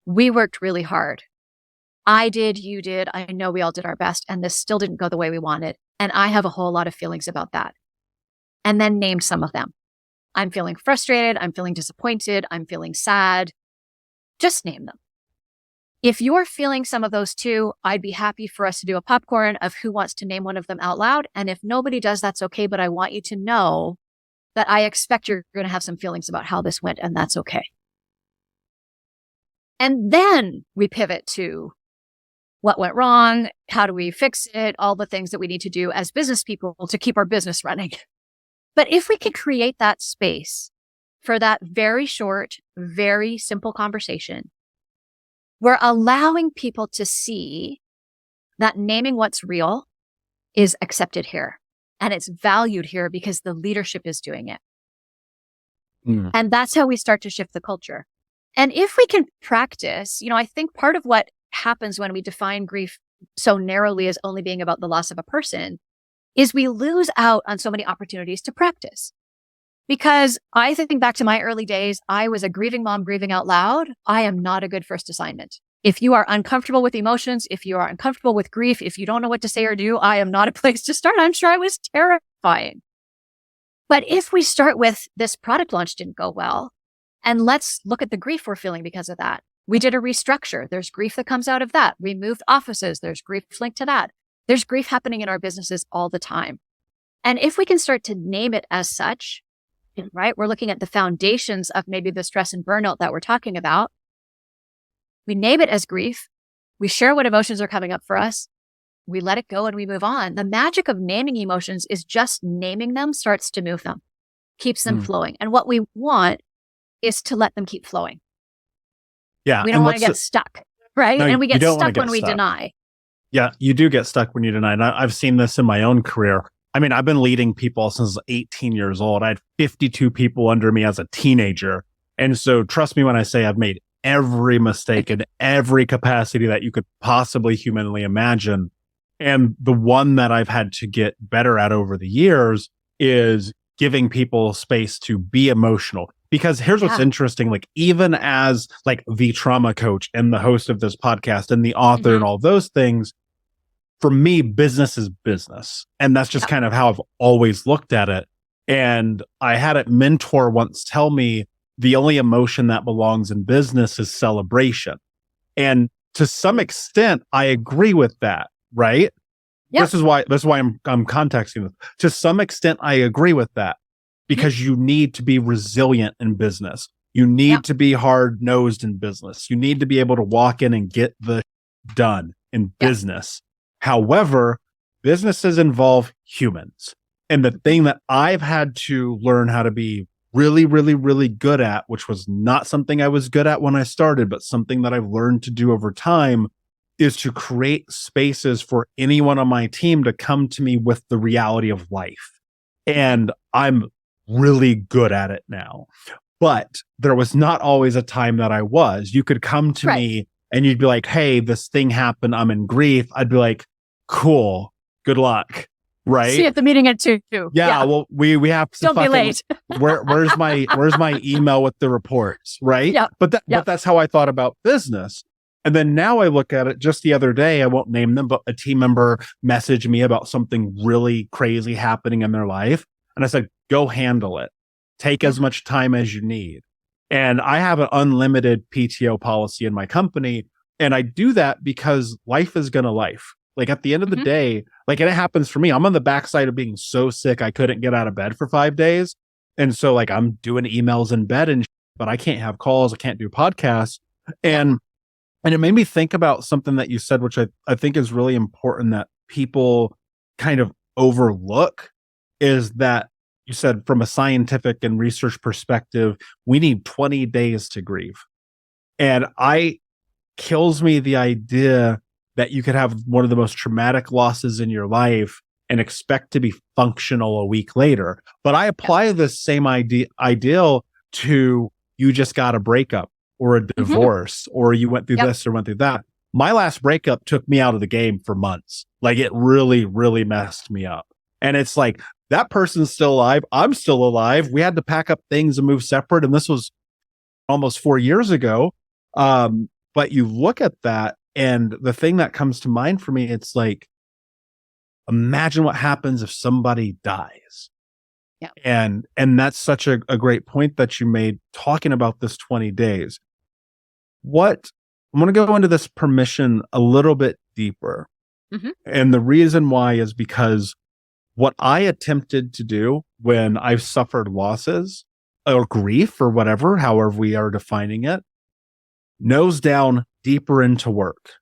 we worked really hard. I did, you did. I know we all did our best, and this still didn't go the way we wanted. And I have a whole lot of feelings about that. And then named some of them. I'm feeling frustrated. I'm feeling disappointed. I'm feeling sad. Just name them. If you're feeling some of those too, I'd be happy for us to do a popcorn of who wants to name one of them out loud. And if nobody does, that's okay. But I want you to know that I expect you're going to have some feelings about how this went, and that's okay. And then we pivot to what went wrong, how do we fix it, all the things that we need to do as business people to keep our business running. But if we can create that space for that very short, very simple conversation, we're allowing people to see that naming what's real is accepted here. And it's valued here because the leadership is doing it. And that's how we start to shift the culture. And if we can practice, I think part of what happens when we define grief so narrowly as only being about the loss of a person is we lose out on so many opportunities to practice. Because I think back to my early days, I was a grieving mom grieving out loud. I am not a good first assignment. If you are uncomfortable with emotions, if you are uncomfortable with grief, if you don't know what to say or do, I am not a place to start. I'm sure I was terrifying. But if we start with this product launch didn't go well, and let's look at the grief we're feeling because of that. We did a restructure. There's grief that comes out of that. We moved offices. There's grief linked to that. There's grief happening in our businesses all the time. And if we can start to name it as such, right? We're looking at the foundations of maybe the stress and burnout that we're talking about. We name it as grief. We share what emotions are coming up for us. We let it go and we move on. The magic of naming emotions is just naming them starts to move them, keeps them flowing. And what we want is to let them keep flowing. Yeah. We don't want to get stuck, right? No, and we get stuck when we stuck. deny. Yeah, you do get stuck when you deny. And I've seen this in my own career. I mean, I've been leading people since 18 years old. I had 52 people under me as a teenager. And so trust me when I say I've made every mistake in every capacity that you could possibly humanly imagine. And the one that I've had to get better at over the years is giving people space to be emotional. Because here's what's interesting, like even as like the trauma coach and the host of this podcast and the author and all those things, for me, business is business. And that's just kind of how I've always looked at it. And I had a mentor once tell me the only emotion that belongs in business is celebration. And to some extent, I agree with that, right? Yep. This is why I'm contexting this. To some extent, I agree with that because you need to be resilient in business. You need to be hard-nosed in business. You need to be able to walk in and get the done in business. However, businesses involve humans. And the thing that I've had to learn how to be really, really, really good at, which was not something I was good at when I started, but something that I've learned to do over time, is to create spaces for anyone on my team to come to me with the reality of life. And I'm really good at it now. But there was not always a time that I was. You could come to me and you'd be like, hey, this thing happened. I'm in grief. I'd be like, cool, good luck. Right. See you at the meeting at 2. Yeah. Well, we have to don't be late. where's my email with the reports? Right. Yeah. But that's how I thought about business. And then now I look at it. Just the other day, I won't name them, but a team member messaged me about something really crazy happening in their life. And I said, go handle it. Take as much time as you need. And I have an unlimited PTO policy in my company. And I do that because life is going to life. Like at the end of the Mhm. day, like, and it happens for me. I'm on the backside of being so sick I couldn't get out of bed for 5 days. And so like I'm doing emails in bed but I can't have calls, I can't do podcasts. Yeah. And it made me think about something that you said, which I think is really important that people kind of overlook, is that you said from a scientific and research perspective, we need 20 days to grieve. And I kills me the idea that you could have one of the most traumatic losses in your life and expect to be functional a week later. But I apply this same ideal to you just got a breakup or a divorce or you went through Yep. this or went through that. My last breakup took me out of the game for months. Like it really, really messed me up. And it's like that person's still alive. I'm still alive. We had to pack up things and move separate. And this was almost 4 years ago. But you look at that, and the thing that comes to mind for me, it's like, imagine what happens if somebody dies. Yeah. And that's such a great point that you made talking about this 20 days. What I'm going to go into this permission a little bit deeper. Mhm. And the reason why is because what I attempted to do when I've suffered losses or grief or whatever, however we are defining it, nose down deeper into work.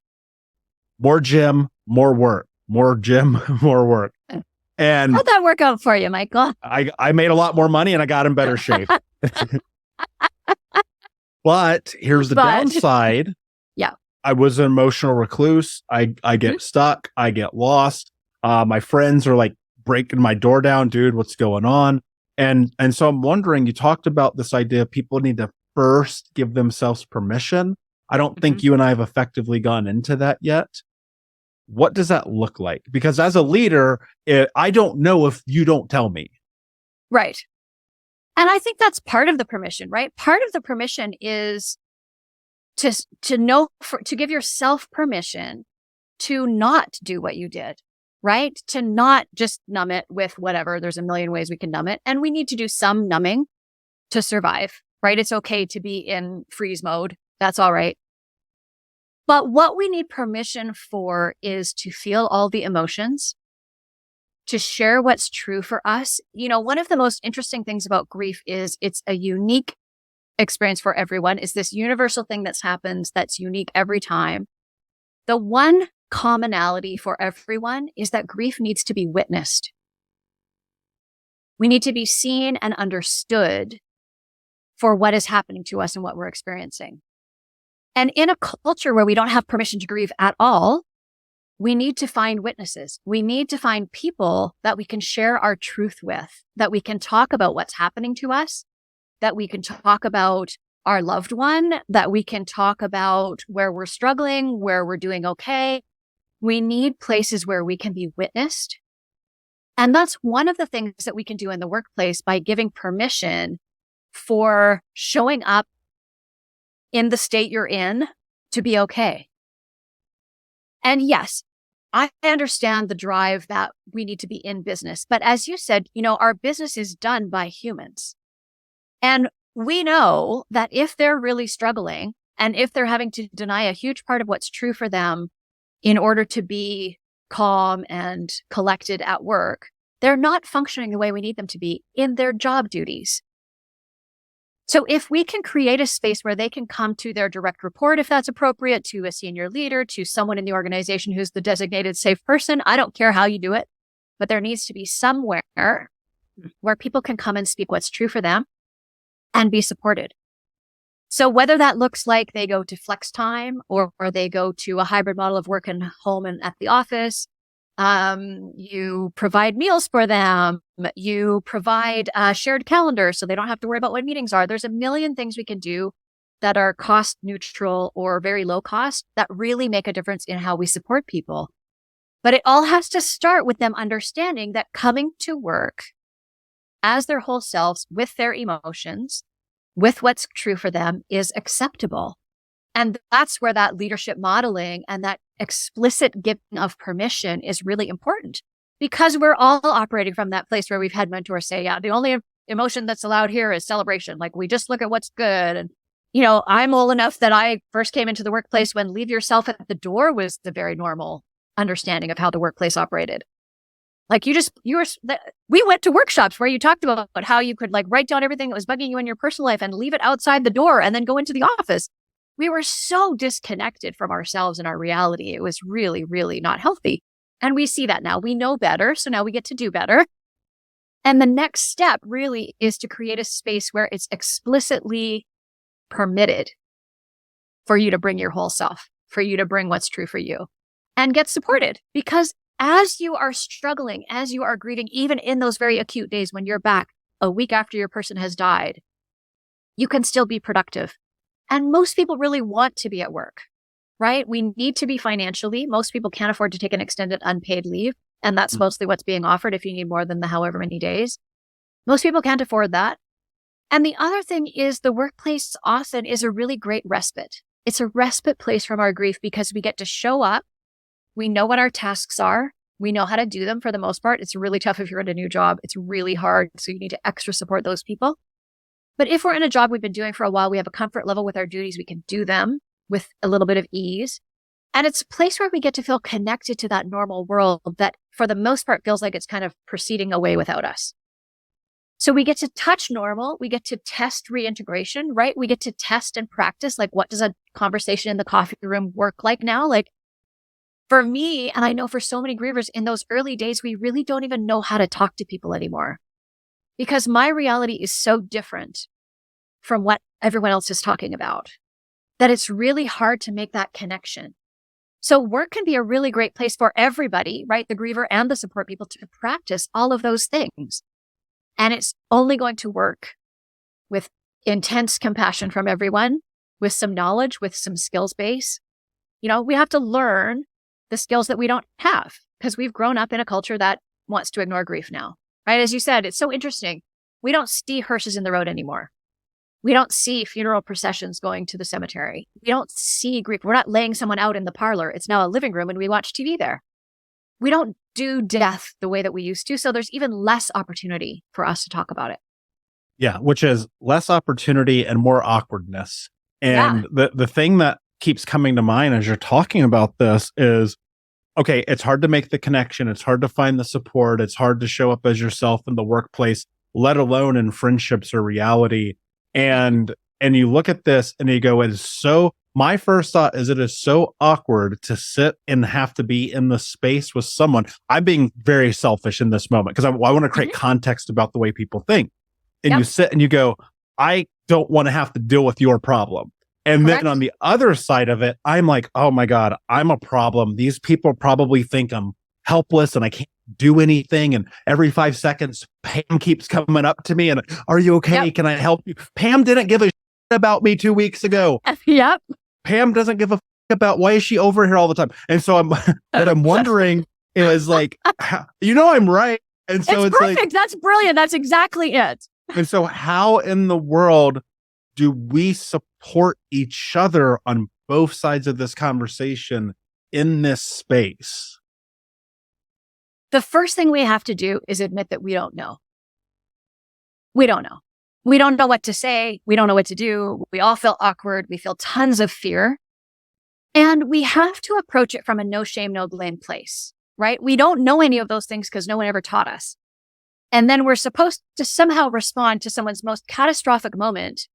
More gym, more work. More gym, more work. And How'd that work out for you, Michael? I made a lot more money and I got in better shape. But here's the downside. Yeah. I was an emotional recluse. I get stuck. I get lost. My friends are like breaking my door down, dude, what's going on? And so I'm wondering, you talked about this idea of people need to first give themselves permission. I don't think you and I have effectively gone into that yet. What does that look like? Because as a leader, I don't know if you don't tell me. Right. And I think that's part of the permission, right? Part of the permission is to know, to give yourself permission to not do what you did, right? To not just numb it with whatever. There's a million ways we can numb it. And we need to do some numbing to survive, right? It's okay to be in freeze mode. That's all right. But what we need permission for is to feel all the emotions, to share what's true for us. You know, one of the most interesting things about grief is it's a unique experience for everyone. It's this universal thing that's happens that's unique every time. The one commonality for everyone is that grief needs to be witnessed. We need to be seen and understood for what is happening to us and what we're experiencing. And in a culture where we don't have permission to grieve at all, we need to find witnesses. We need to find people that we can share our truth with, that we can talk about what's happening to us, that we can talk about our loved one, that we can talk about where we're struggling, where we're doing okay. We need places where we can be witnessed. And that's one of the things that we can do in the workplace by giving permission for showing up in the state you're in to be okay. And yes, I understand the drive that we need to be in business. But as you said, you know, our business is done by humans. And we know that if they're really struggling and if they're having to deny a huge part of what's true for them in order to be calm and collected at work, they're not functioning the way we need them to be in their job duties. So if we can create a space where they can come to their direct report, if that's appropriate, to a senior leader, to someone in the organization who's the designated safe person, I don't care how you do it, but there needs to be somewhere where people can come and speak what's true for them and be supported. So whether that looks like they go to flex time or they go to a hybrid model of work and home and at the office, you provide meals for them, you provide a shared calendar so they don't have to worry about what meetings are. There's a million things we can do that are cost neutral or very low cost that really make a difference in how we support people. But it all has to start with them understanding that coming to work as their whole selves with their emotions, with what's true for them is acceptable. And that's where that leadership modeling and that explicit giving of permission is really important, because we're all operating from that place where we've had mentors say, yeah, the only emotion that's allowed here is celebration. Like we just look at what's good. And, you know, I'm old enough that I first came into the workplace when leave yourself at the door was the very normal understanding of how the workplace operated. Like we went to workshops where you talked about how you could like write down everything that was bugging you in your personal life and leave it outside the door and then go into the office. We were so disconnected from ourselves and our reality. It was really, really not healthy. And we see that now. We know better. So now we get to do better. And the next step really is to create a space where it's explicitly permitted for you to bring your whole self, for you to bring what's true for you and get supported. Because as you are struggling, as you are grieving, even in those very acute days when you're back a week after your person has died, you can still be productive. And most people really want to be at work, right? We need to be financially. Most people can't afford to take an extended unpaid leave. And that's mostly what's being offered if you need more than the however many days. Most people can't afford that. And the other thing is the workplace often is a really great respite. It's a respite place from our grief because we get to show up. We know what our tasks are. We know how to do them for the most part. It's really tough if you're in a new job. It's really hard. So you need to extra support those people. But if we're in a job we've been doing for a while, we have a comfort level with our duties. We can do them with a little bit of ease. And it's a place where we get to feel connected to that normal world that for the most part feels like it's kind of proceeding away without us. So we get to touch normal. We get to test reintegration, right? We get to test and practice. Like, what does a conversation in the coffee room work like now? Like, for me, and I know for so many grievers in those early days, we really don't even know how to talk to people anymore because my reality is so different from what everyone else is talking about that it's really hard to make that connection. So work can be a really great place for everybody, right? The griever and the support people to practice all of those things. And it's only going to work with intense compassion from everyone, with some knowledge, with some skills base. You know, we have to learn the skills that we don't have because we've grown up in a culture that wants to ignore grief now, right? As you said, it's so interesting. We don't see hearses in the road anymore. We don't see funeral processions going to the cemetery. We don't see grief. We're not laying someone out in the parlor. It's now a living room and we watch TV there. We don't do death the way that we used to. So there's even less opportunity for us to talk about it. Yeah, which is less opportunity and more awkwardness. And the thing that keeps coming to mind as you're talking about this is, okay, it's hard to make the connection. It's hard to find the support. It's hard to show up as yourself in the workplace, let alone in friendships or reality. And you look at this and you go, my first thought is it is so awkward to sit and have to be in the space with someone. I'm being very selfish in this moment because I want to create context about the way people think. And you sit and you go, I don't want to have to deal with your problem. And then on the other side of it, I'm like, oh my God, I'm a problem. These people probably think I'm helpless and I can't do anything. And every 5 seconds, Pam keeps coming up to me and, are you okay? Can I help you? Pam didn't give a shit about me 2 weeks ago. Pam doesn't give a about why is she over here all the time? And so I'm wondering, it was like, I'm right. And so it's perfect. Like, that's brilliant. That's exactly it. And so how in the world do we support each other on both sides of this conversation in this space? The first thing we have to do is admit that we don't know. We don't know. We don't know what to say. We don't know what to do. We all feel awkward. We feel tons of fear. And we have to approach it from a no shame, no blame place, right? We don't know any of those things because no one ever taught us. And then we're supposed to somehow respond to someone's most catastrophic moment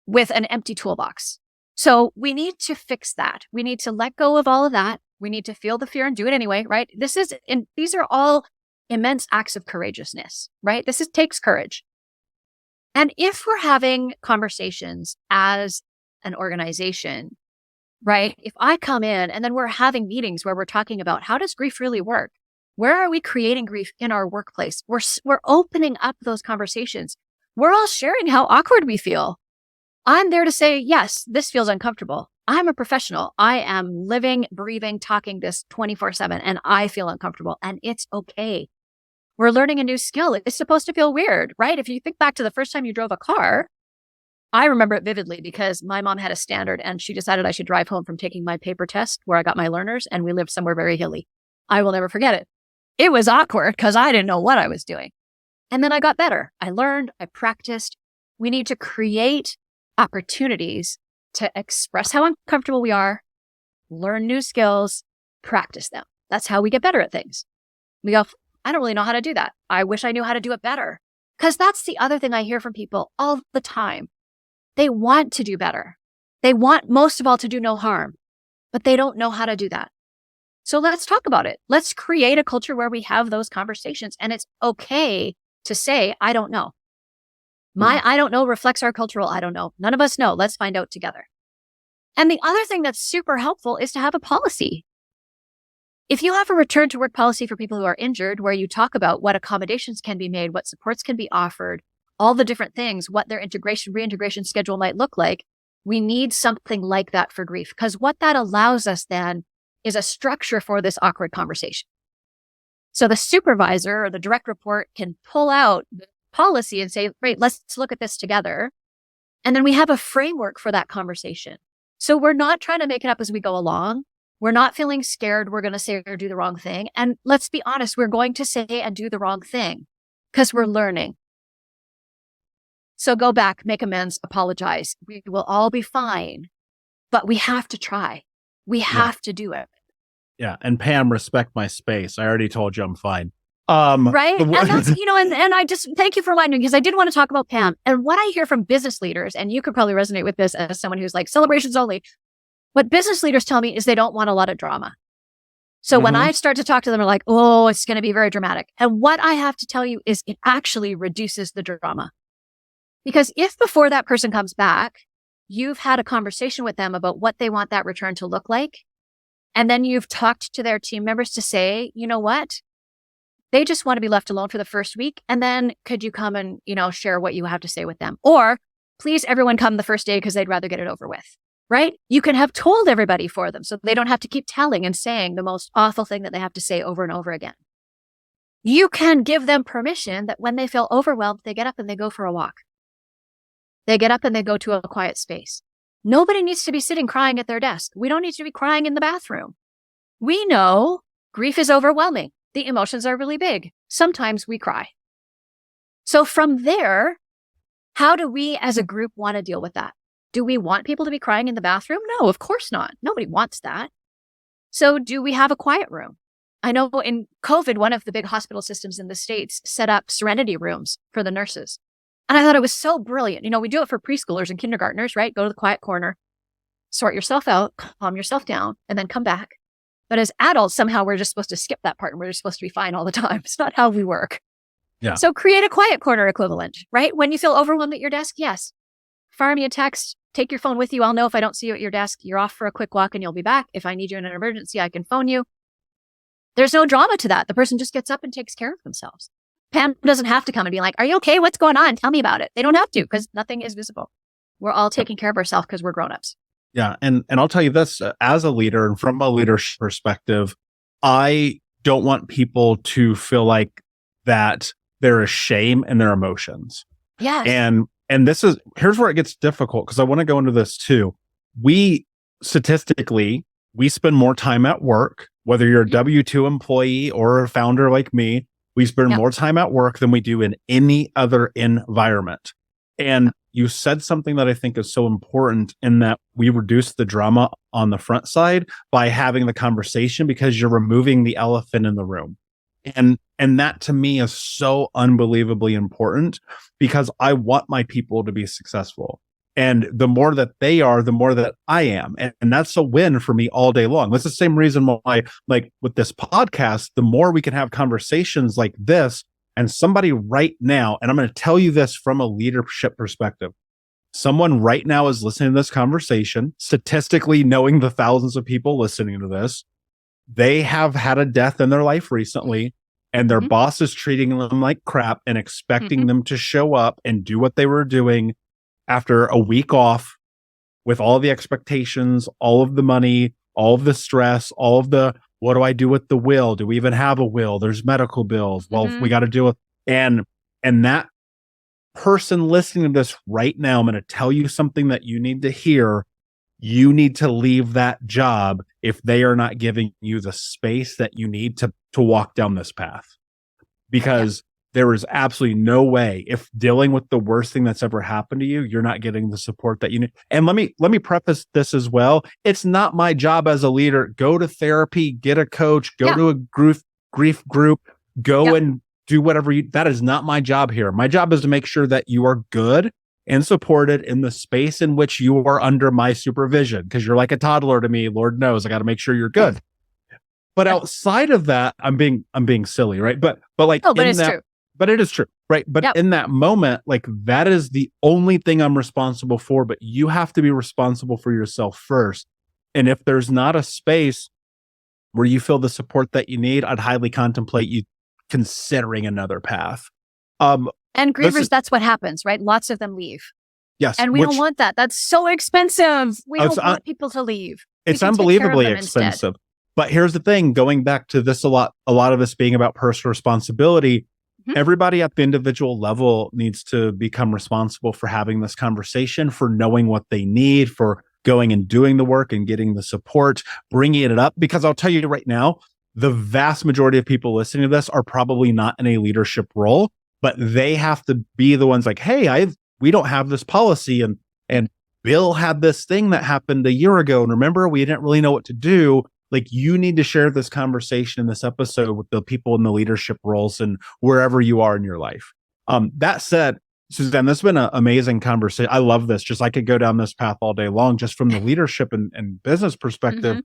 with an empty toolbox. So we need to fix that. We need to let go of all of that. We need to feel the fear and do it anyway, right? These are all immense acts of courageousness, right? Takes courage. And if we're having conversations as an organization, right? If I come in and then we're having meetings where we're talking about how does grief really work? Where are we creating grief in our workplace? We're opening up those conversations. We're all sharing how awkward we feel. I'm there to say, yes, this feels uncomfortable. I'm a professional. I am living, breathing, talking this 24/7, and I feel uncomfortable, and it's okay. We're learning a new skill. It's supposed to feel weird, right? If you think back to the first time you drove a car, I remember it vividly because my mom had a standard and she decided I should drive home from taking my paper test where I got my learners, and we lived somewhere very hilly. I will never forget it. It was awkward because I didn't know what I was doing. And then I got better. I learned, I practiced. We need to create opportunities to express how uncomfortable we are, learn new skills, practice them. That's how we get better at things. We go, I don't really know how to do that. I wish I knew how to do it better. Because that's the other thing I hear from people all the time. They want to do better. They want most of all to do no harm, but they don't know how to do that. So let's talk about it. Let's create a culture where we have those conversations, and it's okay to say, I don't know. My I don't know reflects our cultural I don't know. None of us know. Let's find out together. And the other thing that's super helpful is to have a policy. If you have a return to work policy for people who are injured, where you talk about what accommodations can be made, what supports can be offered, all the different things, what their reintegration schedule might look like, we need something like that for grief. Because what that allows us then is a structure for this awkward conversation. So the supervisor or the direct report can pull out the policy and say, great, let's look at this together. And then we have a framework for that conversation. So we're not trying to make it up as we go along. We're not feeling scared we're going to say or do the wrong thing. And let's be honest, we're going to say and do the wrong thing because we're learning. So go back, make amends, apologize. We will all be fine, but we have to try. We have to do it. Yeah. And Pam, respect my space. I already told you I'm fine. Right. And that's, and I just thank you for reminding me, because I did want to talk about Pam. And what I hear from business leaders, and you could probably resonate with this as someone who's like celebrations only. What business leaders tell me is they don't want a lot of drama. So when I start to talk to them, they're like, oh, it's going to be very dramatic. And what I have to tell you is it actually reduces the drama. Because if before that person comes back, you've had a conversation with them about what they want that return to look like, and then you've talked to their team members to say, you know what? They just want to be left alone for the first week. And then could you come and, share what you have to say with them? Or please, everyone come the first day because they'd rather get it over with, right? You can have told everybody for them so they don't have to keep telling and saying the most awful thing that they have to say over and over again. You can give them permission that when they feel overwhelmed, they get up and they go for a walk. They get up and they go to a quiet space. Nobody needs to be sitting crying at their desk. We don't need to be crying in the bathroom. We know grief is overwhelming. The emotions are really big. Sometimes we cry. So from there, how do we as a group want to deal with that? Do we want people to be crying in the bathroom? No, of course not. Nobody wants that. So do we have a quiet room? I know in COVID, one of the big hospital systems in the States set up serenity rooms for the nurses. And I thought it was so brilliant. We do it for preschoolers and kindergartners, right? Go to the quiet corner, sort yourself out, calm yourself down, and then come back. But as adults, somehow we're just supposed to skip that part and we're just supposed to be fine all the time. It's not how we work. Yeah. So create a quiet corner equivalent, right? When you feel overwhelmed at your desk, yes. Fire me a text, take your phone with you. I'll know if I don't see you at your desk. You're off for a quick walk and you'll be back. If I need you in an emergency, I can phone you. There's no drama to that. The person just gets up and takes care of themselves. Pam doesn't have to come and be like, are you okay? What's going on? Tell me about it. They don't have to because nothing is visible. We're all taking care of ourselves because we're grown-ups. Yeah. And I'll tell you this, as a leader and from a leadership perspective, I don't want people to feel like that there is shame in their emotions. Yes. And here's where it gets difficult, because I want to go into this too. Statistically, we spend more time at work, whether you're a W-2 employee or a founder like me, we spend more time at work than we do in any other environment. And you said something that I think is so important, in that we reduce the drama on the front side by having the conversation, because you're removing the elephant in the room. And that to me is so unbelievably important, because I want my people to be successful. And the more that they are, the more that I am. And that's a win for me all day long. That's the same reason why, like with this podcast, the more we can have conversations like this, and somebody right now, and I'm going to tell you this from a leadership perspective, someone right now is listening to this conversation, statistically knowing the thousands of people listening to this, they have had a death in their life recently, and their boss is treating them like crap and expecting them to show up and do what they were doing after a week off, with all the expectations, all of the money, all of the stress, all of the, what do I do with the will? Do we even have a will? There's medical bills. Well, we got to do it. And that person listening to this right now, I'm going to tell you something that you need to hear. You need to leave that job if they are not giving you the space that you need to walk down this path. Because there is absolutely no way, if dealing with the worst thing that's ever happened to you, you're not getting the support that you need. And let me preface this as well. It's not my job as a leader. Go to therapy, get a coach, go to a grief group, go and do whatever that is not my job here. My job is to make sure that you are good and supported in the space in which you are under my supervision, because you're like a toddler to me. Lord knows I got to make sure you're good. But outside of that, I'm being silly, right? But like, but it's true. But it is true, right? But in that moment, like, that is the only thing I'm responsible for. But you have to be responsible for yourself first. And if there's not a space where you feel the support that you need, I'd highly contemplate you considering another path. And grievers, that's what happens, right? Lots of them leave. Yes. And we don't want that. That's so expensive. We don't want people to leave. It's unbelievably expensive. But here's the thing, going back to this a lot of this being about personal responsibility, everybody at the individual level needs to become responsible for having this conversation, for knowing what they need, for going and doing the work and getting the support, bringing it up. Because I'll tell you right now, the vast majority of people listening to this are probably not in a leadership role, but they have to be the ones like, hey, we don't have this policy, and Bill had this thing that happened a year ago, and remember, we didn't really know what to do. Like, you need to share this conversation in this episode with the people in the leadership roles and wherever you are in your life. That said, Suzanne, this has been an amazing conversation. I love this. Just I could go down this path all day long, just from the leadership and business perspective,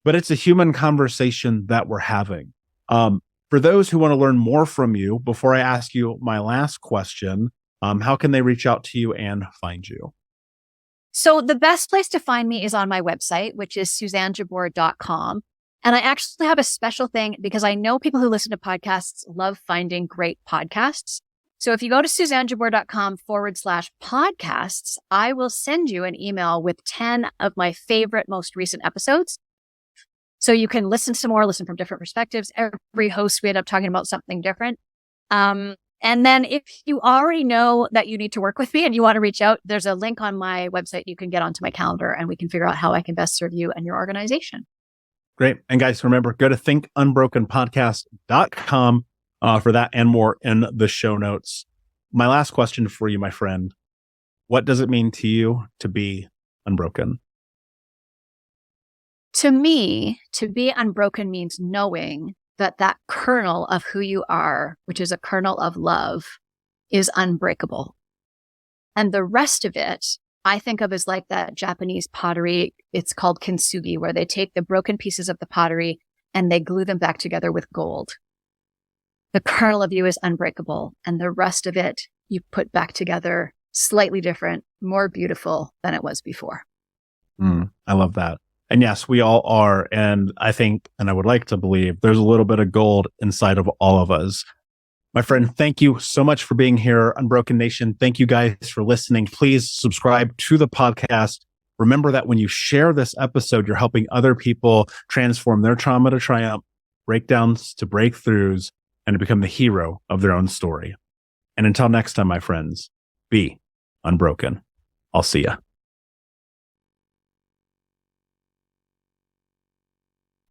but it's a human conversation that we're having. For those who want to learn more from you, before I ask you my last question, how can they reach out to you and find you? So the best place to find me is on my website, which is suzannejabour.com. And I actually have a special thing because I know people who listen to podcasts love finding great podcasts. So if you go to suzannejabour.com/podcasts, I will send you an email with 10 of my favorite, most recent episodes. So you can listen to more, listen from different perspectives. Every host, we end up talking about something different. And then if you already know that you need to work with me and you want to reach out, there's a link on my website. You can get onto my calendar and we can figure out how I can best serve you and your organization. Great. And guys, remember, go to thinkunbrokenpodcast.com for that and more in the show notes. My last question for you, my friend, what does it mean to you to be unbroken? To me, to be unbroken means knowing that kernel of who you are, which is a kernel of love, is unbreakable. And the rest of it, I think of as like that Japanese pottery. It's called kintsugi, where they take the broken pieces of the pottery and they glue them back together with gold. The kernel of you is unbreakable, and the rest of it you put back together slightly different, more beautiful than it was before. I love that. And yes, we all are. And I think, and I would like to believe, there's a little bit of gold inside of all of us. My friend, thank you so much for being here, Unbroken Nation. Thank you guys for listening. Please subscribe to the podcast. Remember that when you share this episode, you're helping other people transform their trauma to triumph, breakdowns to breakthroughs, and to become the hero of their own story. And until next time, my friends, be unbroken. I'll see ya.